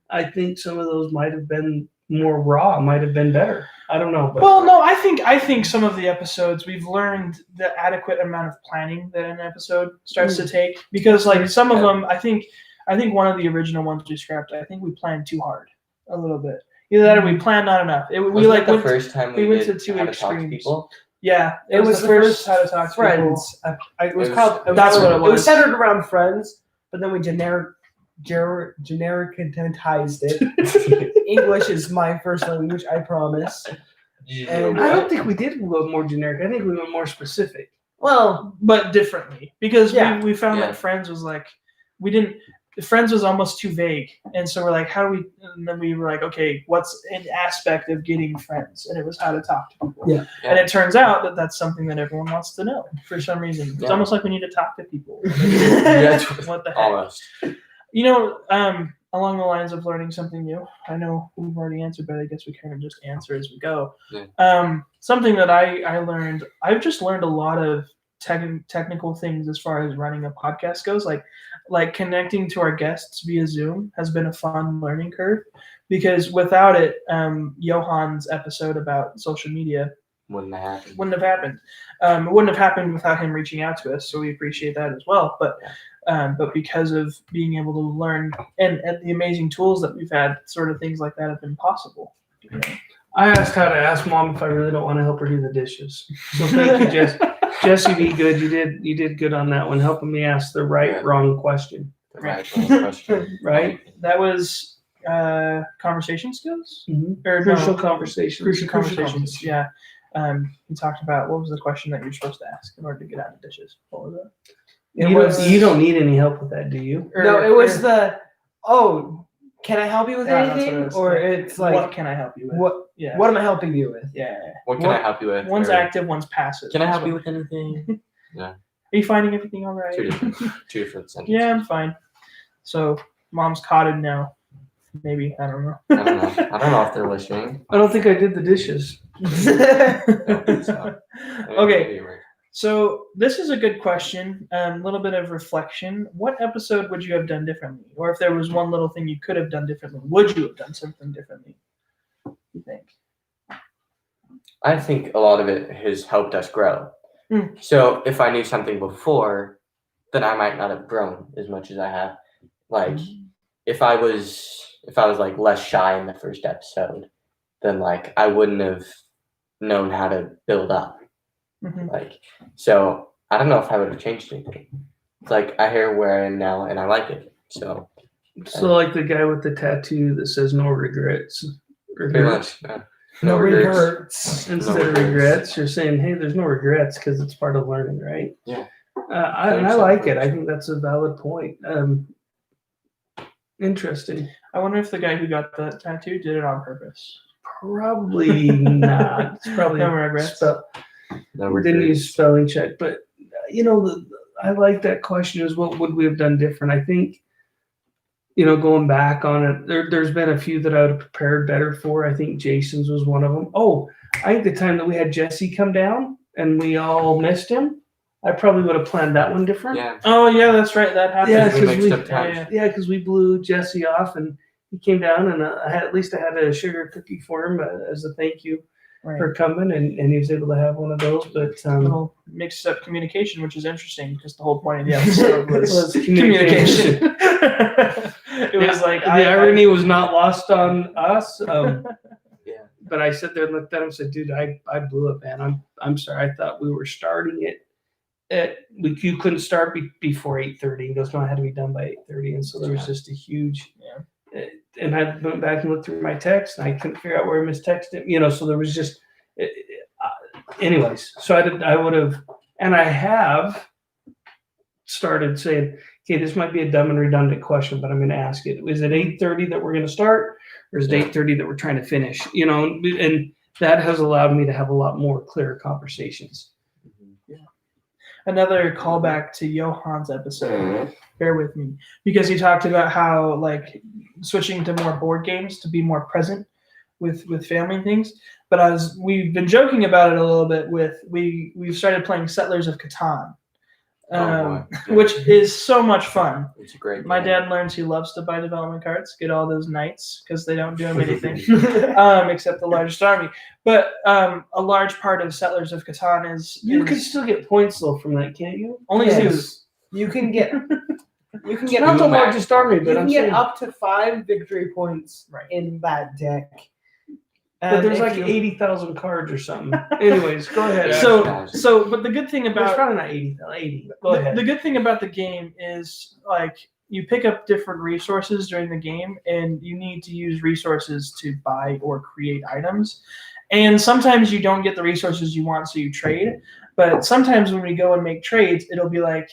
I think some of those might have been more raw, might have been better. I don't know. But well, no, I think some of the episodes we've learned the adequate amount of planning that an episode starts to take, because like some of them, I think one of the original ones we scrapped, I think we planned too hard a little bit. Either that or we planned not enough. We Wasn't like it the went, first time we we went did to two How to Talk to extremes. People? Yeah, It was the the first first How to Talk to People. Friends. It was It was- called. That's what it It was was. centered around Friends, but then we genericized it. English is my first language, I promise. And I don't think we did go more generic. I think we went more specific. Well, But differently, because Yeah. we found Yeah. that Friends was like, Friends was almost too vague, and so we're like, how do we? And then we were like, okay, what's an aspect of getting friends? And it was how to talk to people. Yeah. And it turns out that that's something that everyone wants to know for some reason. It's Yeah. almost like we need to talk to people. Yeah, What the heck? almost. You know, along the lines of learning something new. I know we've already answered, but I guess we kind of just answer as we go. Yeah. Something that I learned, I've just learned a lot of technical things as far as running a podcast goes. Like connecting to our guests via Zoom has been a fun learning curve, because without it, Johan's episode about social media Wouldn't have happened. It wouldn't have happened without him reaching out to us, so we appreciate that as well. But because of being able to learn and the amazing tools that we've had, sort of things like that have been possible. You know? I asked how to ask Mom if I really don't want to help her do the dishes. So thank you, Jess. Jesse, be good. You did good on that one, helping me ask the wrong question. The right question. Right? That was conversation skills? Mm-hmm. Or Crucial no, conversations. Crucial conversations. Yeah. He talked about, what was the question that you're supposed to ask in order to get out of dishes? What was it? You don't need any help with that, do you? No, it was can I help you with Yeah, that's what anything? it was. Or it's like, what can I help you with? what am I helping you with? Yeah. What can I help you with? One's Or, active, one's passive. Can I help you with anything? Are you finding everything all right? Two different sentences. Yeah, I'm fine. So Mom's cotted now. Maybe, I don't know. I don't know if they're listening. I don't think I did the dishes. I don't think so. Okay. Maybe it worked. So this is a good question. A little bit of reflection. What episode would you have done differently? Or if there was one little thing you could have done differently, would you have done something differently? You think? I think a lot of it has helped us grow. So if I knew something before, then I might not have grown as much as I have. Like if I was like less shy in the first episode, then like I wouldn't have known how to build up. Like, so I don't know if I would have changed anything. It's like I hear where I am now and I like it. So like the guy with the tattoo that says no regrets. pretty much. No regrets. regrets. Instead No of regrets, you're saying, hey, there's no regrets because it's part of learning, right? Yeah. I like it. I think that's a valid point. Interesting. I wonder if the guy who got the tattoo did it on purpose. Probably not. It's probably No regrets. No Didn't regrets. use spelling check, but I like that question. Is what would we have done different? I think, going back on it, there's been a few that I would have prepared better for. I think Jason's was one of them. Oh, I think the time that we had Jesse come down and we all missed him, I probably would have planned that one different. Yeah. Oh yeah, that's right. That happened. Yeah, We because mixed up times. because we blew Jesse off and he came down and I had a sugar cookie for him as a thank you for coming, and he was able to have one of those. But Little mixed up communication, which is interesting because the whole point of the episode was communication. It was like the irony was not lost on us. Yeah. But I sat there and looked at him and said, "Dude, I blew it, man. I'm sorry. I thought we were starting it. You couldn't start before 8:30." He goes, "No, I had to be done by 8:30," and so there was just a huge. And I went back and looked through my text, and I couldn't figure out where I mistexted him. So there was just, anyways. So I would have, and I have started saying, okay, this might be a dumb and redundant question, but I'm going to ask it. Is it 8:30 that we're going to start, or is it 8:30 that we're trying to finish? And that has allowed me to have a lot more clear conversations. Another callback to Johan's episode. Bear with me, because he talked about how like switching to more board games to be more present with family and things. But as we've been joking about it a little bit, we've started playing Settlers of Catan, which is so much fun. It's a great. My dad learns he loves to buy development cards, get all those knights because they don't do him anything except the largest army. But a large part of Settlers of Catan is You can still get points though from that, can't you? only Yes. You can get Not the largest army, but you I'm can get saying. up to 5 victory points in that deck. But there's if like you- 80,000 cards or something. Anyways, go ahead. Yeah. But the good thing There's about probably not 80. Go ahead. the good thing about the game is like you pick up different resources during the game, and you need to use resources to buy or create items. And sometimes you don't get the resources you want, so you trade. But sometimes when we go and make trades, it'll be like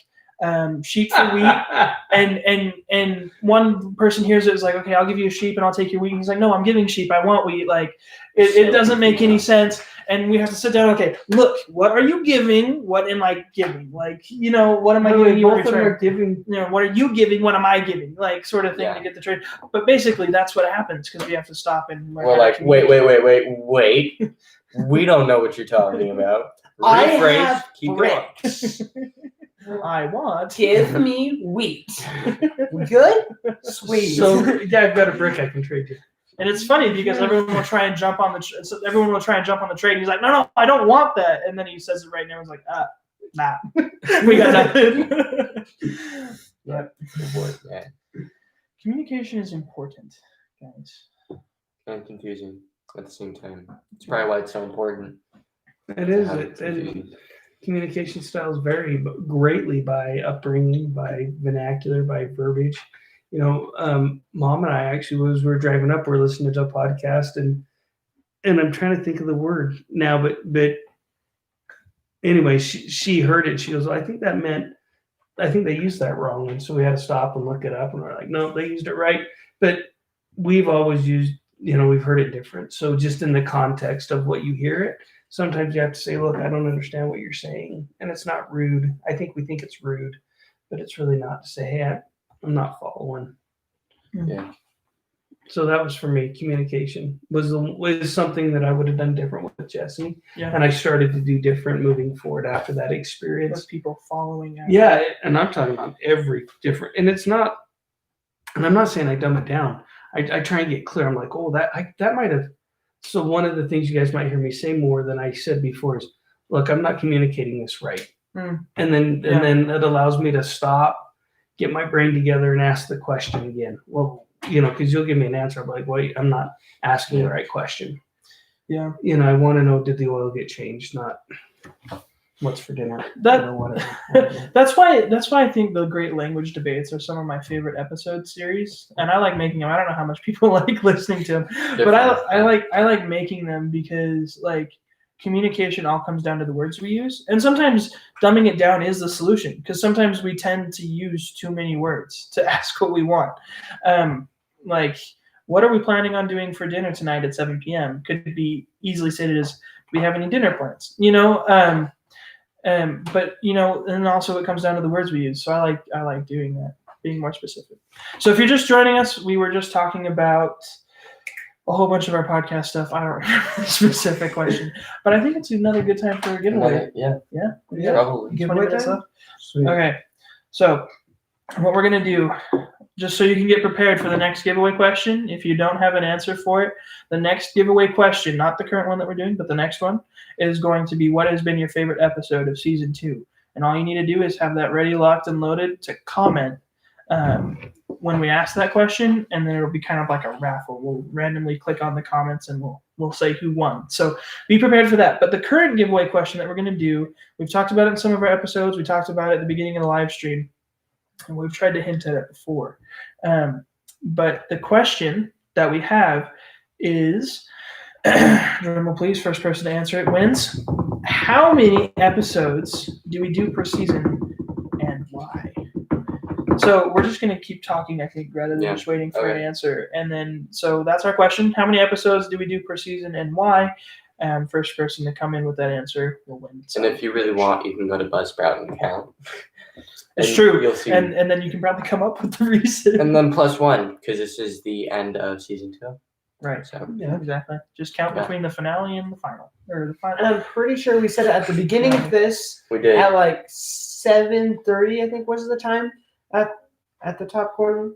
sheep for wheat. And one person hears it is like, okay, I'll give you a sheep and I'll take your wheat. And he's like, no, I'm giving sheep. I want wheat. Like, it doesn't make any sense. And we have to sit down. Okay, look, what are you giving? What am I giving? Like, what am I giving you in Both of them return? are giving. What are you giving? What am I giving? Like, sort of thing Yeah. to get the trade. But basically, that's what happens because we have to stop and learn. We're how to like, communicate. wait. We don't know what you're talking about. I Rephrase. have Keep going. bricks. I want. Give me wheat. We good? Sweet. So yeah, I've got a brick I can trade you. And it's funny because everyone will try and jump on the trade. He's like, no, I don't want that. And then he says it right now. He's like, nah, we got nothing. Yep. Yeah. Communication is important, guys. And confusing at the same time. It's probably why it's so important. It is. How And confusing. communication styles vary greatly by upbringing, by vernacular, by verbiage. Mom and I actually, as we were driving up, we're listening to a podcast, and I'm trying to think of the word now, but anyway, she heard it. She goes, I think they used that wrong, and so we had to stop and look it up, and we're like, no, they used it right. But we've always used, we've heard it different. So just in the context of what you hear it, sometimes you have to say, look, I don't understand what you're saying, and it's not rude. I think we think it's rude, but it's really not to say, hey, I'm not following. Yeah. So that was for me. Communication was something that I would have done different with Jesse. Yeah. And I started to do different moving forward after that experience. With people following after. Yeah, and I'm talking about every different, and it's not, and I'm not saying I dumb it down. I try and get clear. I'm like, oh, that might have. So one of the things you guys might hear me say more than I said before is, look, I'm not communicating this right. And then it allows me to stop, get my brain together, and ask the question again. Well, because you'll give me an answer. I'm like, wait, I'm not asking the right question. Yeah. I want to know, did the oil get changed? Not what's for dinner. Whatever. That's why I think the Great Language Debates are some of my favorite episode series, and I like making them. I don't know how much people like listening to them, but I like making them because like communication all comes down to the words we use, and sometimes dumbing it down is the solution because sometimes we tend to use too many words to ask what we want. Like, what are we planning on doing for dinner tonight at 7 p.m.? Could be easily stated as, do we have any dinner plans? But and also it comes down to the words we use. So I like doing that, being more specific. So if you're just joining us, we were just talking about a whole bunch of our podcast stuff. I don't remember the specific question, but I think it's another good time for a giveaway. Yeah. Giveaway Probably. 20 minutes time? left? Sweet. Okay. So what we're gonna do, just so you can get prepared for the next giveaway question, if you don't have an answer for it, the next giveaway question, not the current one that we're doing, but the next one, is going to be, what has been your favorite episode of season 2? And all you need to do is have that ready, locked, and loaded to comment when we ask that question, and then it'll be kind of like a raffle. We'll randomly click on the comments and we'll say who won. So be prepared for that. But the current giveaway question that we're going to do, we've talked about it in some of our episodes. We talked about it at the beginning of the live stream, and we've tried to hint at it before. But the question that we have is, drumroll please, first person to answer it wins. How many episodes do we do per season and why? So we're just going to keep talking, I think, rather than just waiting for an answer. And then, so that's our question. How many episodes do we do per season and why? First person to come in with that answer will win. And if you really want, you can go to Buzzsprout and count. It's And true. You'll see. And then you can probably come up with the reason. And then +1, because this is the end of season 2. Right. So Yeah, exactly. Just count between the finale and the final. Or the final. And I'm pretty sure we said it at the beginning of this we did. at like 7:30, I think was the time at the top corner.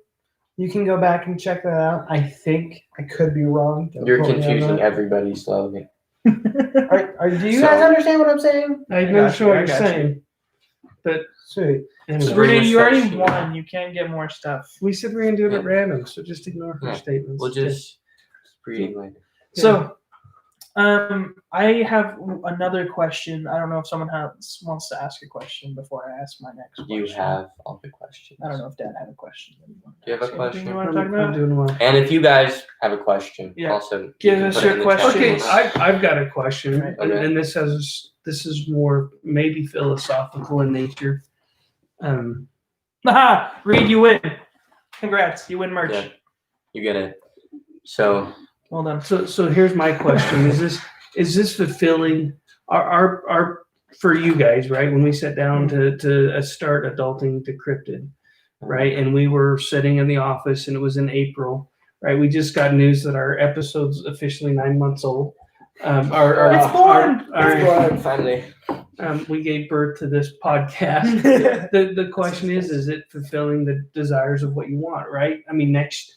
You can go back and check that out. I think I could be wrong. Don't You're quote me on confusing that. everybody slowly. Do you guys understand what I'm saying? I'm got not sure what I you're got saying. But Sweet. anyway, Sabrina, you already Sabrina. won. You can't get more stuff. We said we're gonna do it at random, so just ignore her Yeah. statements. We'll just read later. So, I have another question. I don't know if someone wants to ask a question before I ask my next question. You have all the questions. I don't know if Dad had a question. That he wanted to Do you have a ask. Anything question? you want to talk I'm about? doing well. And if you guys have a question, Yeah. also Give you can us put it your in the chat. question. Okay, I've got a question, Right. and Okay. this is more maybe philosophical in nature. Haha, Reed, you win. Congrats, you win merch. Yeah. You get it. So Well done. So here's my question: is this fulfilling? Our for you guys, right? When we sat down to start adulting decrypted, right? And we were sitting in the office, and it was in April, right? We just got news that our episode's officially 9 months old. It's born. finally. We gave birth to this podcast. The question is it fulfilling the desires of what you want, right? I mean, next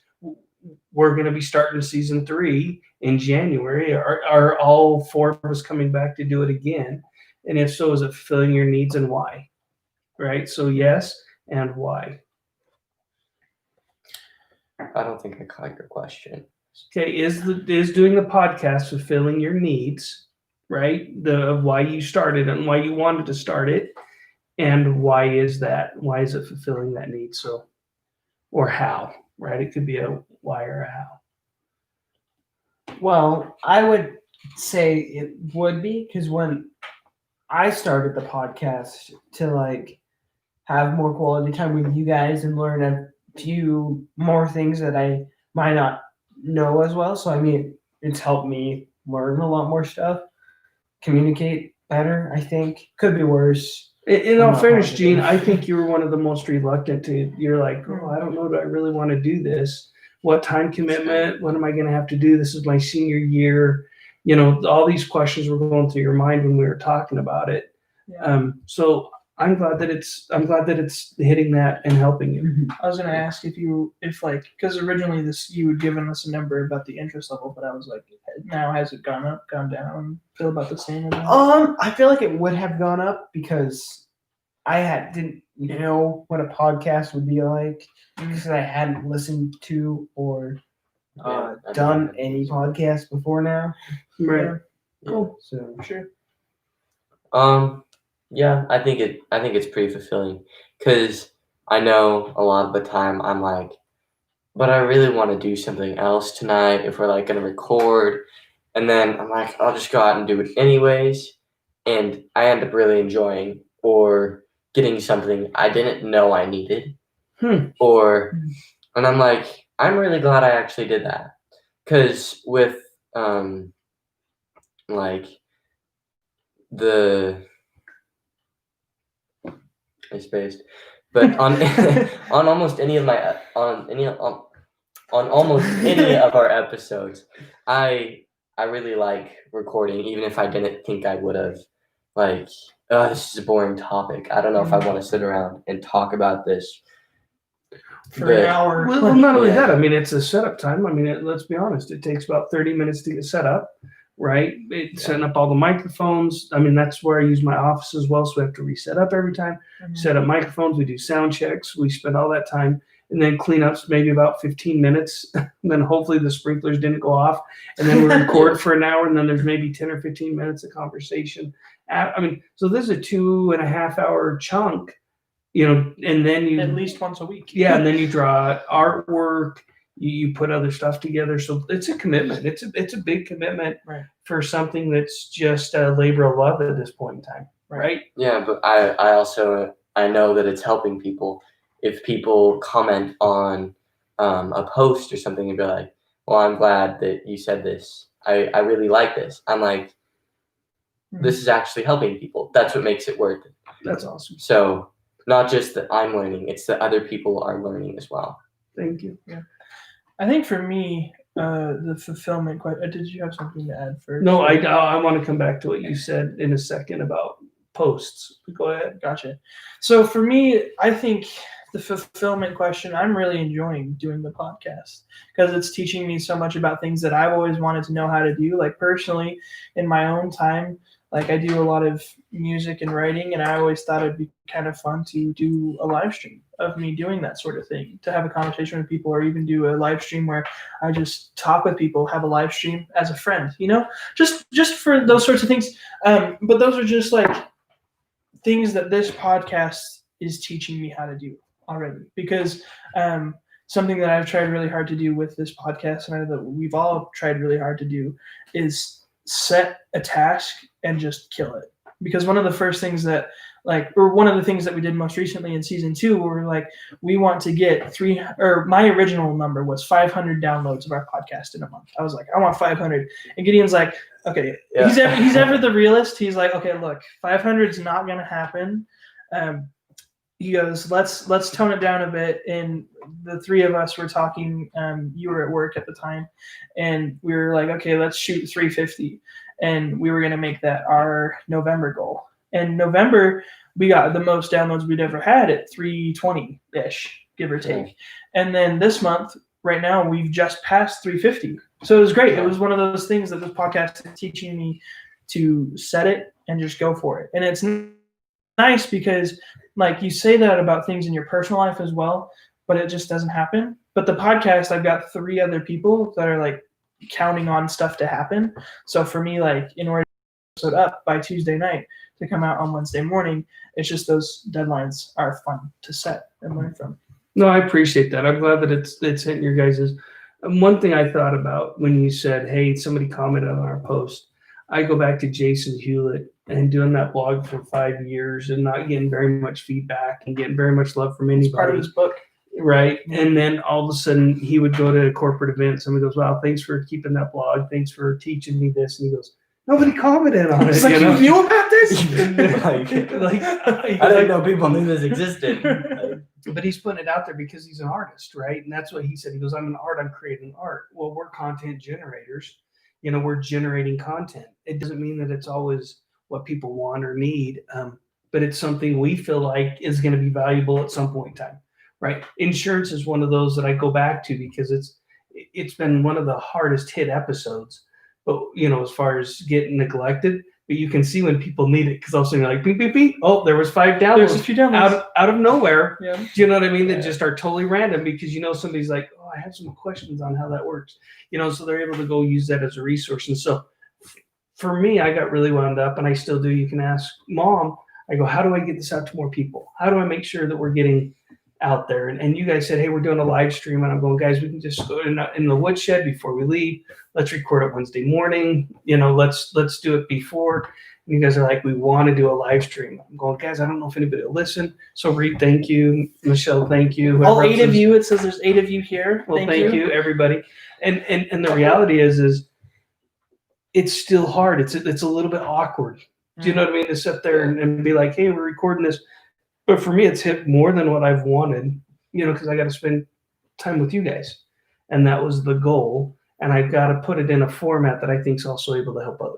we're going to be starting season 3 in January. Are all 4 of us coming back to do it again? And if so, is it fulfilling your needs and why? Right? So yes, and why? I don't think I caught your question. Okay, is doing the podcast fulfilling your needs, right? Of why you started and why you wanted to start it, and why is that? Why is it fulfilling that need? So, or how, right? It could be a why or a how. Well, I would say it would be because when I started the podcast to like have more quality time with you guys and learn a few more things that I might not know as well. So I mean, it's helped me learn a lot more stuff, communicate better. I think could be worse. In I'm all not fairness, positive. Gene, I think you were one of the most reluctant to. You're like, oh, I don't know, do I really want to do this? What time commitment? What am I going to have to do? This is my senior year. You know, all these questions were going through your mind when we were talking about it. Yeah. So I'm glad that it's hitting that and helping you. I was gonna ask if like, because originally you had given us a number about the interest level, but I was like, now has it gone up, gone down? Feel about the same or not? I feel like it would have gone up because I didn't know what a podcast would be like because I hadn't listened to or done any podcast before now. Right. Cool. So Sure. Yeah, I think it's pretty fulfilling because I know a lot of the time I'm like, but I really want to do something else tonight if we're like gonna record, and then I'm like, I'll just go out and do it anyways, and I end up really enjoying or getting something I didn't know I needed, and I'm like, I'm really glad I actually did that because with like the I spaced, but on on almost any of our episodes, I really like recording, even if I didn't think I would have. Like, oh, this is a boring topic. I don't know if I want to sit around and talk about this For an hour. Well, not only that, I mean, it's a setup time. I mean, let's be honest, it takes about 30 minutes to get set up, right? Setting up all the microphones. I mean, that's where I use my office as well, so we have to reset up every time. Set up microphones, we do sound checks, we spend all that time, and then cleanups maybe about 15 minutes. And then hopefully the sprinklers didn't go off, and then we record for an hour, and then there's maybe 10 or 15 minutes of conversation. I mean, so this is a 2.5 hour chunk, you know, and then you At least once a week. Yeah, and then you draw artwork, you put other stuff together. So it's a commitment. It's a big commitment for something that's just a labor of love at this point in time, right? Yeah, but I also know that it's helping people. If people comment on a post or something and be like, well, I'm glad that you said this. I really like this. I'm like, this is actually helping people. That's what makes it worth it. That's awesome. So not just that I'm learning, it's that other people are learning as well. Thank you. Yeah. I think for me, the fulfillment question. Did you have something to add first? No, I want to come back to what you said in a second about posts. Go ahead. Gotcha. So for me, I think the fulfillment question, I'm really enjoying doing the podcast because it's teaching me so much about things that I've always wanted to know how to do. Like personally, in my own time, like I do a lot of music and writing, and I always thought it'd be kind of fun to do a live stream of me doing that sort of thing, to have a conversation with people, or even do a live stream where I just talk with people, have a live stream as a friend, you know, just for those sorts of things. But those are just like things that this podcast is teaching me how to do already, because something that I've tried really hard to do with this podcast, and I know that we've all tried really hard to do, is set a task and just kill it. Because one of the first things that or one of the things that we did most recently in season 2, where we're like, we want to get my original number was 500 downloads of our podcast in a month. I was like, I want 500. And Gideon's like, okay, he's ever the realist. He's like, okay, look, 500 is not going to happen. He goes, let's tone it down a bit. And the three of us were talking. You were at work at the time, and we were like, okay, let's shoot 350, and we were going to make that our November goal. And November, we got the most downloads we'd ever had at 320-ish, give or take. And then this month, right now, we've just passed 350. So it was great. It was one of those things that this podcast is teaching me to set it and just go for it. And it's nice because, like, you say that about things in your personal life as well, but it just doesn't happen. But the podcast, I've got 3 other people that are, like, counting on stuff to happen. So for me, like, in order to put it up by Tuesday night, to come out on Wednesday morning, it's just those deadlines are fun to set and learn from. No, I appreciate that. I'm glad that it's hitting your guys's. One thing I thought about when you said, hey, somebody commented on our post, I go back to Jason Hewlett and doing that blog for 5 years and not getting very much feedback and getting very much love from anybody. It's part of his book. Right. And then all of a sudden he would go to a corporate event. Somebody goes, wow, thanks for keeping that blog. Thanks for teaching me this. And he goes, nobody commented on it. It's like, you knew about this? I didn't know people knew this existed. But he's putting it out there because he's an artist, right? And that's what he said. He goes, I'm creating art. Well, we're content generators. We're generating content. It doesn't mean that it's always what people want or need, but it's something we feel like is going to be valuable at some point in time, right? Insurance is one of those that I go back to because it's been one of the hardest hit episodes. But, as far as getting neglected, but you can see when people need it because all of a sudden you're like, beep, beep, beep. Oh, there was 5 downloads. There's a few downloads. Out of nowhere. Yeah. Do you know what I mean? That just are totally random because, somebody's like, oh, I have some questions on how that works. So they're able to go use that as a resource. And so for me, I got really wound up, and I still do. You can ask Mom. I go, how do I get this out to more people? How do I make sure that we're getting out there? And you guys said, hey, we're doing a live stream. And I'm going, guys, we can just go in the woodshed before we leave. Let's record it Wednesday morning. Let's do it before. And you guys are like, we want to do a live stream. I'm going, guys, I don't know if anybody will listen. So Reed, thank you. Michelle, thank you. All 8 of you. It says there's 8 of you here. Well, thank you, everybody. And the reality is it's still hard. It's a little bit awkward. Do you know what I mean? To sit there and be like, hey, we're recording this. But for me, it's hit more than what I've wanted, because I got to spend time with you guys. And that was the goal. And I've got to put it in a format that I think is also able to help others.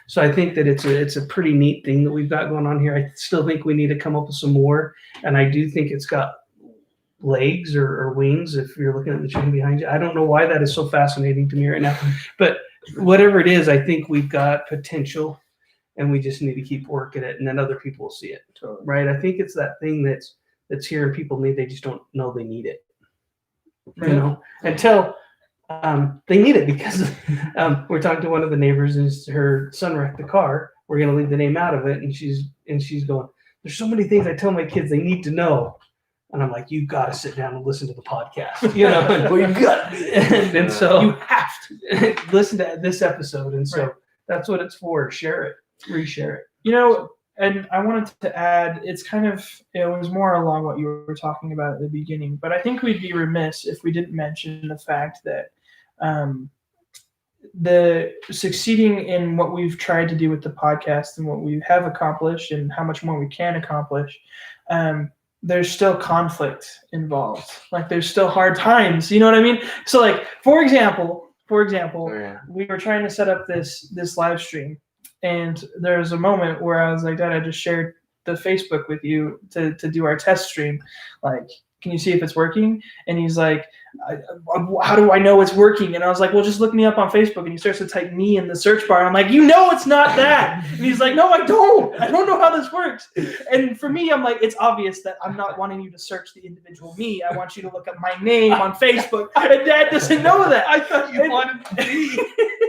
So I think that it's a pretty neat thing that we've got going on here. I still think we need to come up with some more. And I do think it's got legs or wings if you're looking at the tree behind you. I don't know why that is so fascinating to me right now. But whatever it is, I think we've got potential. And we just need to keep working it, and then other people will see it, right? I think it's that thing that's here and people need. They just don't know they need it, until they need it because we're talking to one of the neighbors and her son wrecked the car. We're gonna leave the name out of it, and she's going, there's so many things I tell my kids they need to know, and I'm like, you got to sit down and listen to the podcast, Well, you got and so you have to listen to this episode, and so that's what it's for. Share it. Reshare it. And I wanted to add, it was more along what you were talking about at the beginning, but I think we'd be remiss if we didn't mention the fact that the succeeding in what we've tried to do with the podcast and what we have accomplished and how much more we can accomplish, there's still conflict involved. Like there's still hard times, you know what I mean? So like, for example, we were trying to set up this live stream. And there was a moment where I was like, Dad, I just shared the Facebook with you to do our test stream. Like, can you see if it's working? And he's like, how do I know it's working? And I was like, well, just look me up on Facebook. And he starts to type me in the search bar. And I'm like, it's not that. And he's like, no, I don't know how this works. And for me, I'm like, it's obvious that I'm not wanting you to search the individual me. I want you to look up my name on Facebook. And Dad doesn't know that. I thought you wanted me,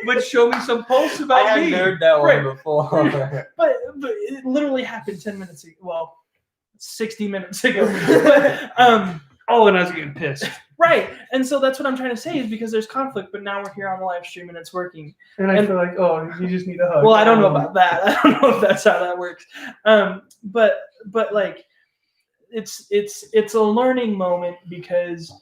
but show me some posts about me. I heard that one before. But it literally happened 10 minutes ago. Well, 60 minutes ago. And I was getting pissed. Right. And so that's what I'm trying to say is because there's conflict, but now we're here on the live stream and it's working. And I feel like, oh, you just need a hug. Well, I don't know about that. I don't know if that's how that works. But like it's a learning moment because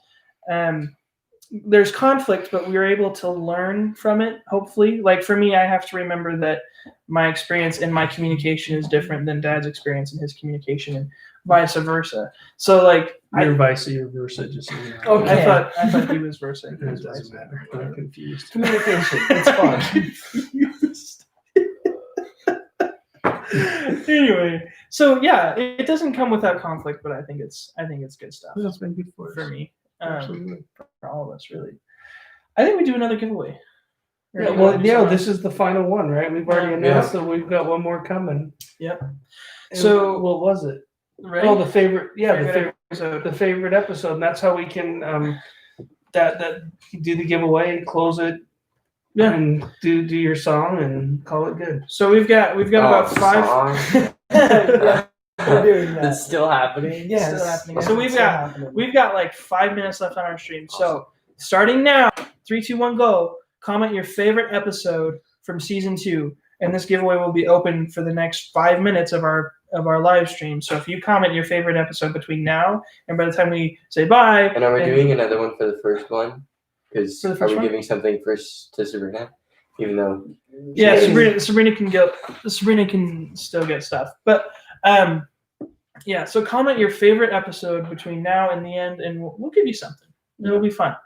there's conflict, but we were able to learn from it, hopefully. Like for me, I have to remember that my experience in my communication is different than Dad's experience in his communication and vice versa. So like You're versa, just so you know. okay. I thought he was versa. It doesn't matter. I'm confused. Communication. It's fun. Anyway, so yeah, it doesn't come without conflict, but I think it's good stuff That's been good for us. for me, Absolutely. for all of us, really. I think we do another giveaway. Or Yeah, do you well, want to do yeah, something this is the final one, right? We've already announced that we've got one more coming. Yep. And So- what was it? Ready? Oh, the favorite. Yeah, Favorite episode. the favorite episode. And that's how we can that do the giveaway, close it, and do your song and call it good. So we've got about five. Song. Yeah, we're doing that. It's still happening. Yes. Still happening. Yes, So it's still happening. We've got like 5 minutes left on our stream. So starting now, 3, 2, 1, go. Comment your favorite episode from season 2, and this giveaway will be open for the next 5 minutes of our live stream. So if you comment your favorite episode between now and by the time we say bye, And are we doing another one for the first one? Because For the are first we one? giving something first to Sabrina? Even though yeah, Yes. Sabrina can still get stuff. But yeah, so comment your favorite episode between now and the end, and we'll give you something. It'll be fun.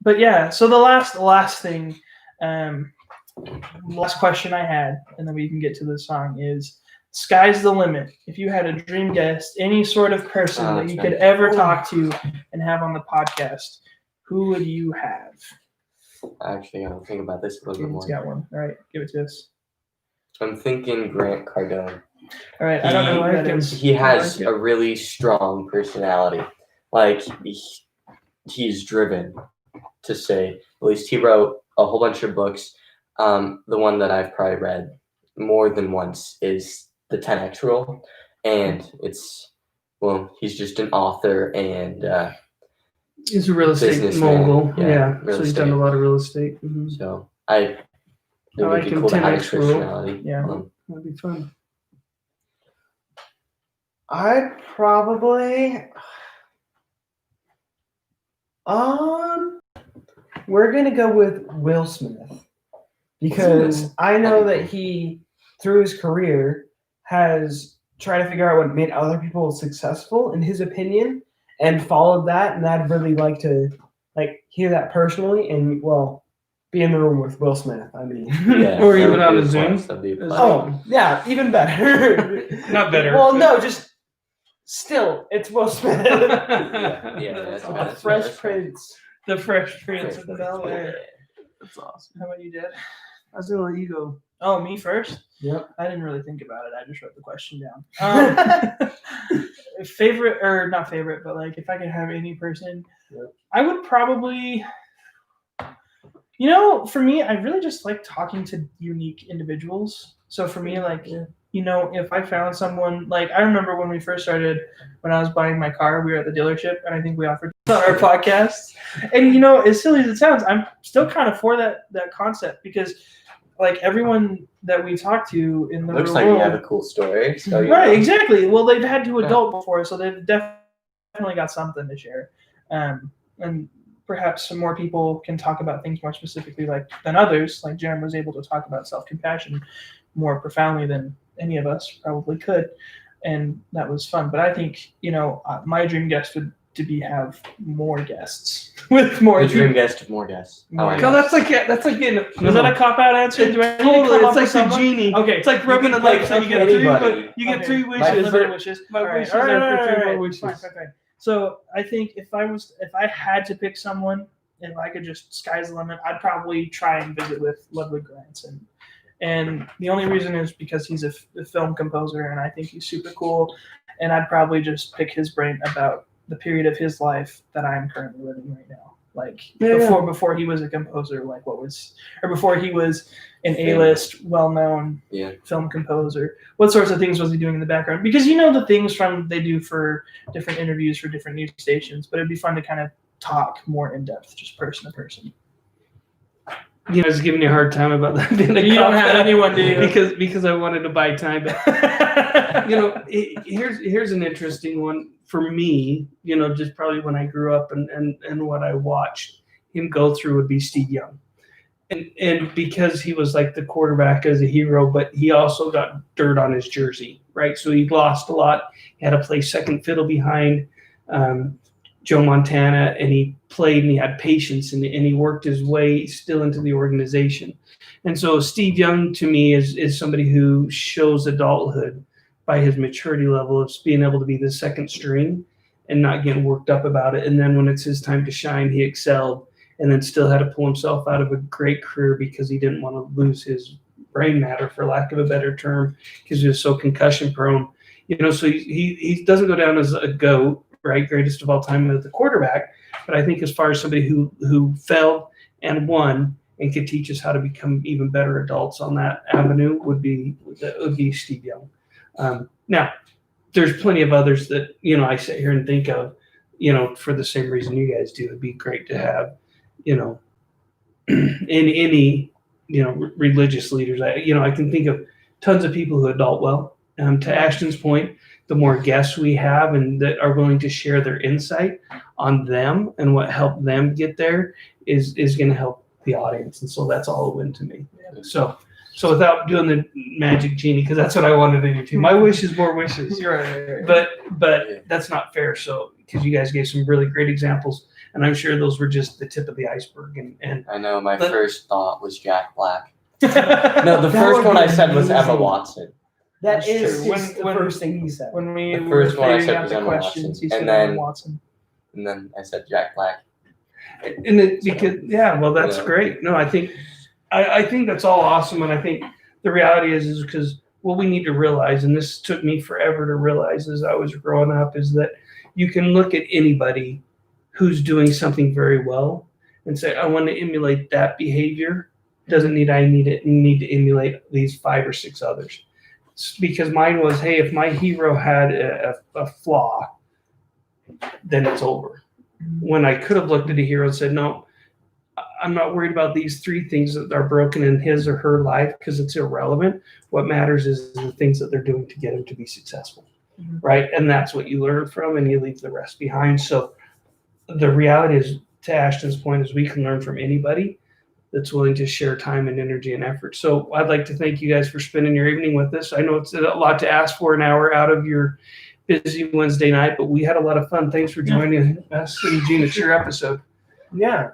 But yeah, so the last thing, last question I had, and then we can get to the song is, sky's the limit. If you had a dream guest, any sort of person that that's you nice. could ever talk to and have on the podcast, who would you have? actually I don't think about this a little bit Jaden's more. got one. All right, give it to us. I'm thinking Grant Cardone. All right, I don't know who that is. He has I like a really strong personality. Like he's driven to say. At least he wrote a whole bunch of books. The one that I've probably read more than once is the 10X Rule, and he's just an author and He's a real estate Businessman. mogul. Yeah, Yeah, real so he's done estate. a lot of real estate. Mhm. so it would like be him, cool to have 10X his Rule. personality. Yeah. That'd be fun. I'd probably we're gonna go with Will Smith because I know that he through his career has tried to figure out what made other people successful in his opinion and followed that, and I'd really like to hear that personally and be in the room with Will Smith. I mean Yeah, Or that even would on be a a Zoom. plus, that'd be a plus. oh yeah, even better. Not better. Well, no, just still, it's Will Smith. Yeah, that's The better. Fresh Prince. The Fresh Prince of Bel Air. That's awesome. How about you, Dad? I was gonna let you go. Oh, me first? Yep. I didn't really think about it. I just wrote the question down. Favorite, or not favorite, but like if I could have any person, Yep. I would probably, for me, I really just like talking to unique individuals. So for me, like, if I found someone, like I remember when we first started, when I was buying my car, we were at the dealership, and I think we offered on our podcast. And as silly as it sounds, I'm still kind of for that concept because, like, everyone that we talk to in the Looks real like world, you have a cool story. So right? Exactly. Well, they've had to adult before, so they've definitely got something to share, and perhaps some more people can talk about things more specifically than others. Like Jerem was able to talk about self-compassion more profoundly than any of us probably could, and that was fun. But I think my dream guest would have more guests with more. The dream guest of more guests. I like No, that. That's like getting. Was that a cop out answer? Do I need to Totally. come up It's with like the someone? genie. Okay. It's like rubbing the can take lips and you get up three. anybody. You get Okay. 3 My wishes. unlimited wishes. My All right, wishes all right, are all for right, 3 all more right. wishes. Fine. So I think if I had to pick someone, if I could just sky's the limit, I'd probably try and visit with Ludwig Göransson. And the only reason is because he's a film composer, and I think he's super cool. And I'd probably just pick his brain about the period of his life that I'm currently living right now, like Yeah, before he was a composer, like before he was an A-list, well-known film composer. What sorts of things was he doing in the background? Because the things they do for different interviews for different news stations, but it'd be fun to kind of talk more in depth, just person to person. I was giving you a hard time about that. You don't have anyone, do you? Because I wanted to buy time. But here's an interesting one for me. Just probably when I grew up and what I watched him go through would be Steve Young, and because he was like the quarterback as a hero, but he also got dirt on his jersey, right? So he lost a lot. He had to play second fiddle behind Joe Montana, and he played and he had patience and he worked his way still into the organization. And so Steve Young to me is somebody who shows adulthood by his maturity level of being able to be the second string and not getting worked up about it. And then when it's his time to shine, he excelled and then still had to pull himself out of a great career because he didn't want to lose his brain matter, for lack of a better term, because he was so concussion prone. So he doesn't go down as a GOAT, right? Greatest of all time as the quarterback. But I think as far as somebody who failed and won and could teach us how to become even better adults on that avenue would be Steve Young. Now, there's plenty of others that, I sit here and think of, for the same reason you guys do. It'd be great to have, any religious leaders. I can think of tons of people who adult well. To Ashton's point, the more guests we have and that are willing to share their insight on them and what helped them get there is going to help the audience. And so that's all a win to me. So without doing the magic genie, because that's what I wanted to do too. My wish is more wishes. You're right. But that's not fair. So because you guys gave some really great examples, and I'm sure those were just the tip of the iceberg. And I know my first thought was Jack Black. No, the first one I said was Emma Watson. That is true. the first thing he said. When we The first one I said out was the Emma questions, he Watson. said And then- Emma Watson. And then I said Jack Black. And it, because that's great. No, I think that's all awesome, and I think the reality is because what we need to realize, and this took me forever to realize as I was growing up, is that you can look at anybody who's doing something very well and say, I want to emulate that behavior. Doesn't need I need to emulate these 5 or 6 others. Because mine was, hey, if my hero had a flaw, then it's over. When I could have looked at a hero and said, no, I'm not worried about these 3 things that are broken in his or her life because it's irrelevant. What matters is the things that they're doing to get him to be successful, right? And that's what you learn from, and you leave the rest behind. So the reality is, to Ashton's point, is we can learn from anybody that's willing to share time and energy and effort. So I'd like to thank you guys for spending your evening with us. I know it's a lot to ask for an hour out of your busy Wednesday night, but we had a lot of fun. Thanks for joining us in Gene, it's your episode. Yeah.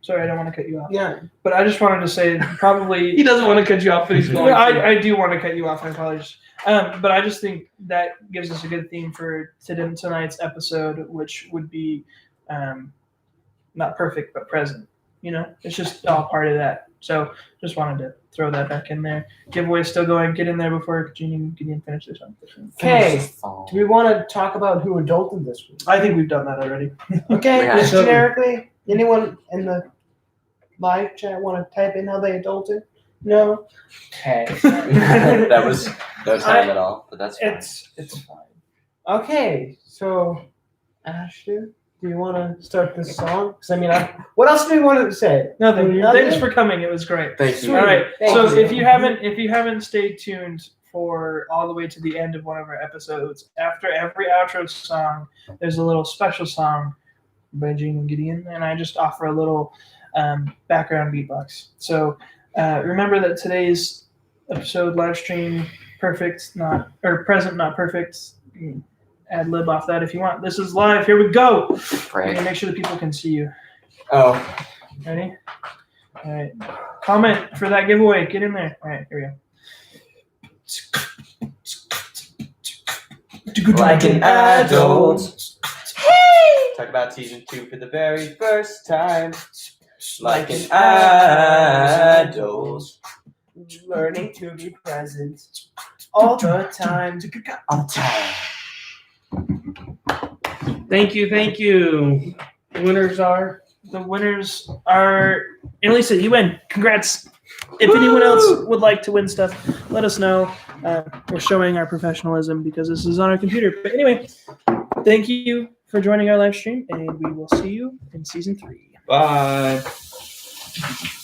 Sorry, I don't want to cut you off. Yeah. But I just wanted to say probably He doesn't want to cut you off, but he's going to. I do want to cut you off. I apologize. But I just think that gives us a good theme for tonight's episode, which would be not perfect, but present. It's just all part of that. So just wanted to throw that back in there. Giveaway still going. Get in there before Gideon finishes something. Okay. Do we want to talk about who adulted this week? I think we've done that already. Okay. Yeah. Just generically, anyone in the live chat want to type in how they adulted? No. Okay. that was no time at all, but that's fine. It's fine. Okay. So, Ashton, do you want to start this song? Because what else do we want to say? Nothing. Thanks for coming. It was great. Thank you. All right. Thank So you. if you haven't stayed tuned for all the way to the end of one of our episodes, after every outro song, there's a little special song by Gene and Gideon, and I just offer a little background beatbox. So remember that today's episode live stream present, not perfect. Ad lib off that if you want. This is live. Here we go. Right. Make sure the people can see you. Oh. Ready? All right. Comment for that giveaway. Get in there. All right. Here we go. Like an adult. Talk about season 2 for the very first time. Like an adult. Learning to be present all the time. On time. Thank you. The winners are. The winners are Annalisa, you win. Congrats. If anyone else would like to win stuff, let us know. We're showing our professionalism because this is on our computer. But anyway, thank you for joining our live stream, and we will see you in season 3. Bye.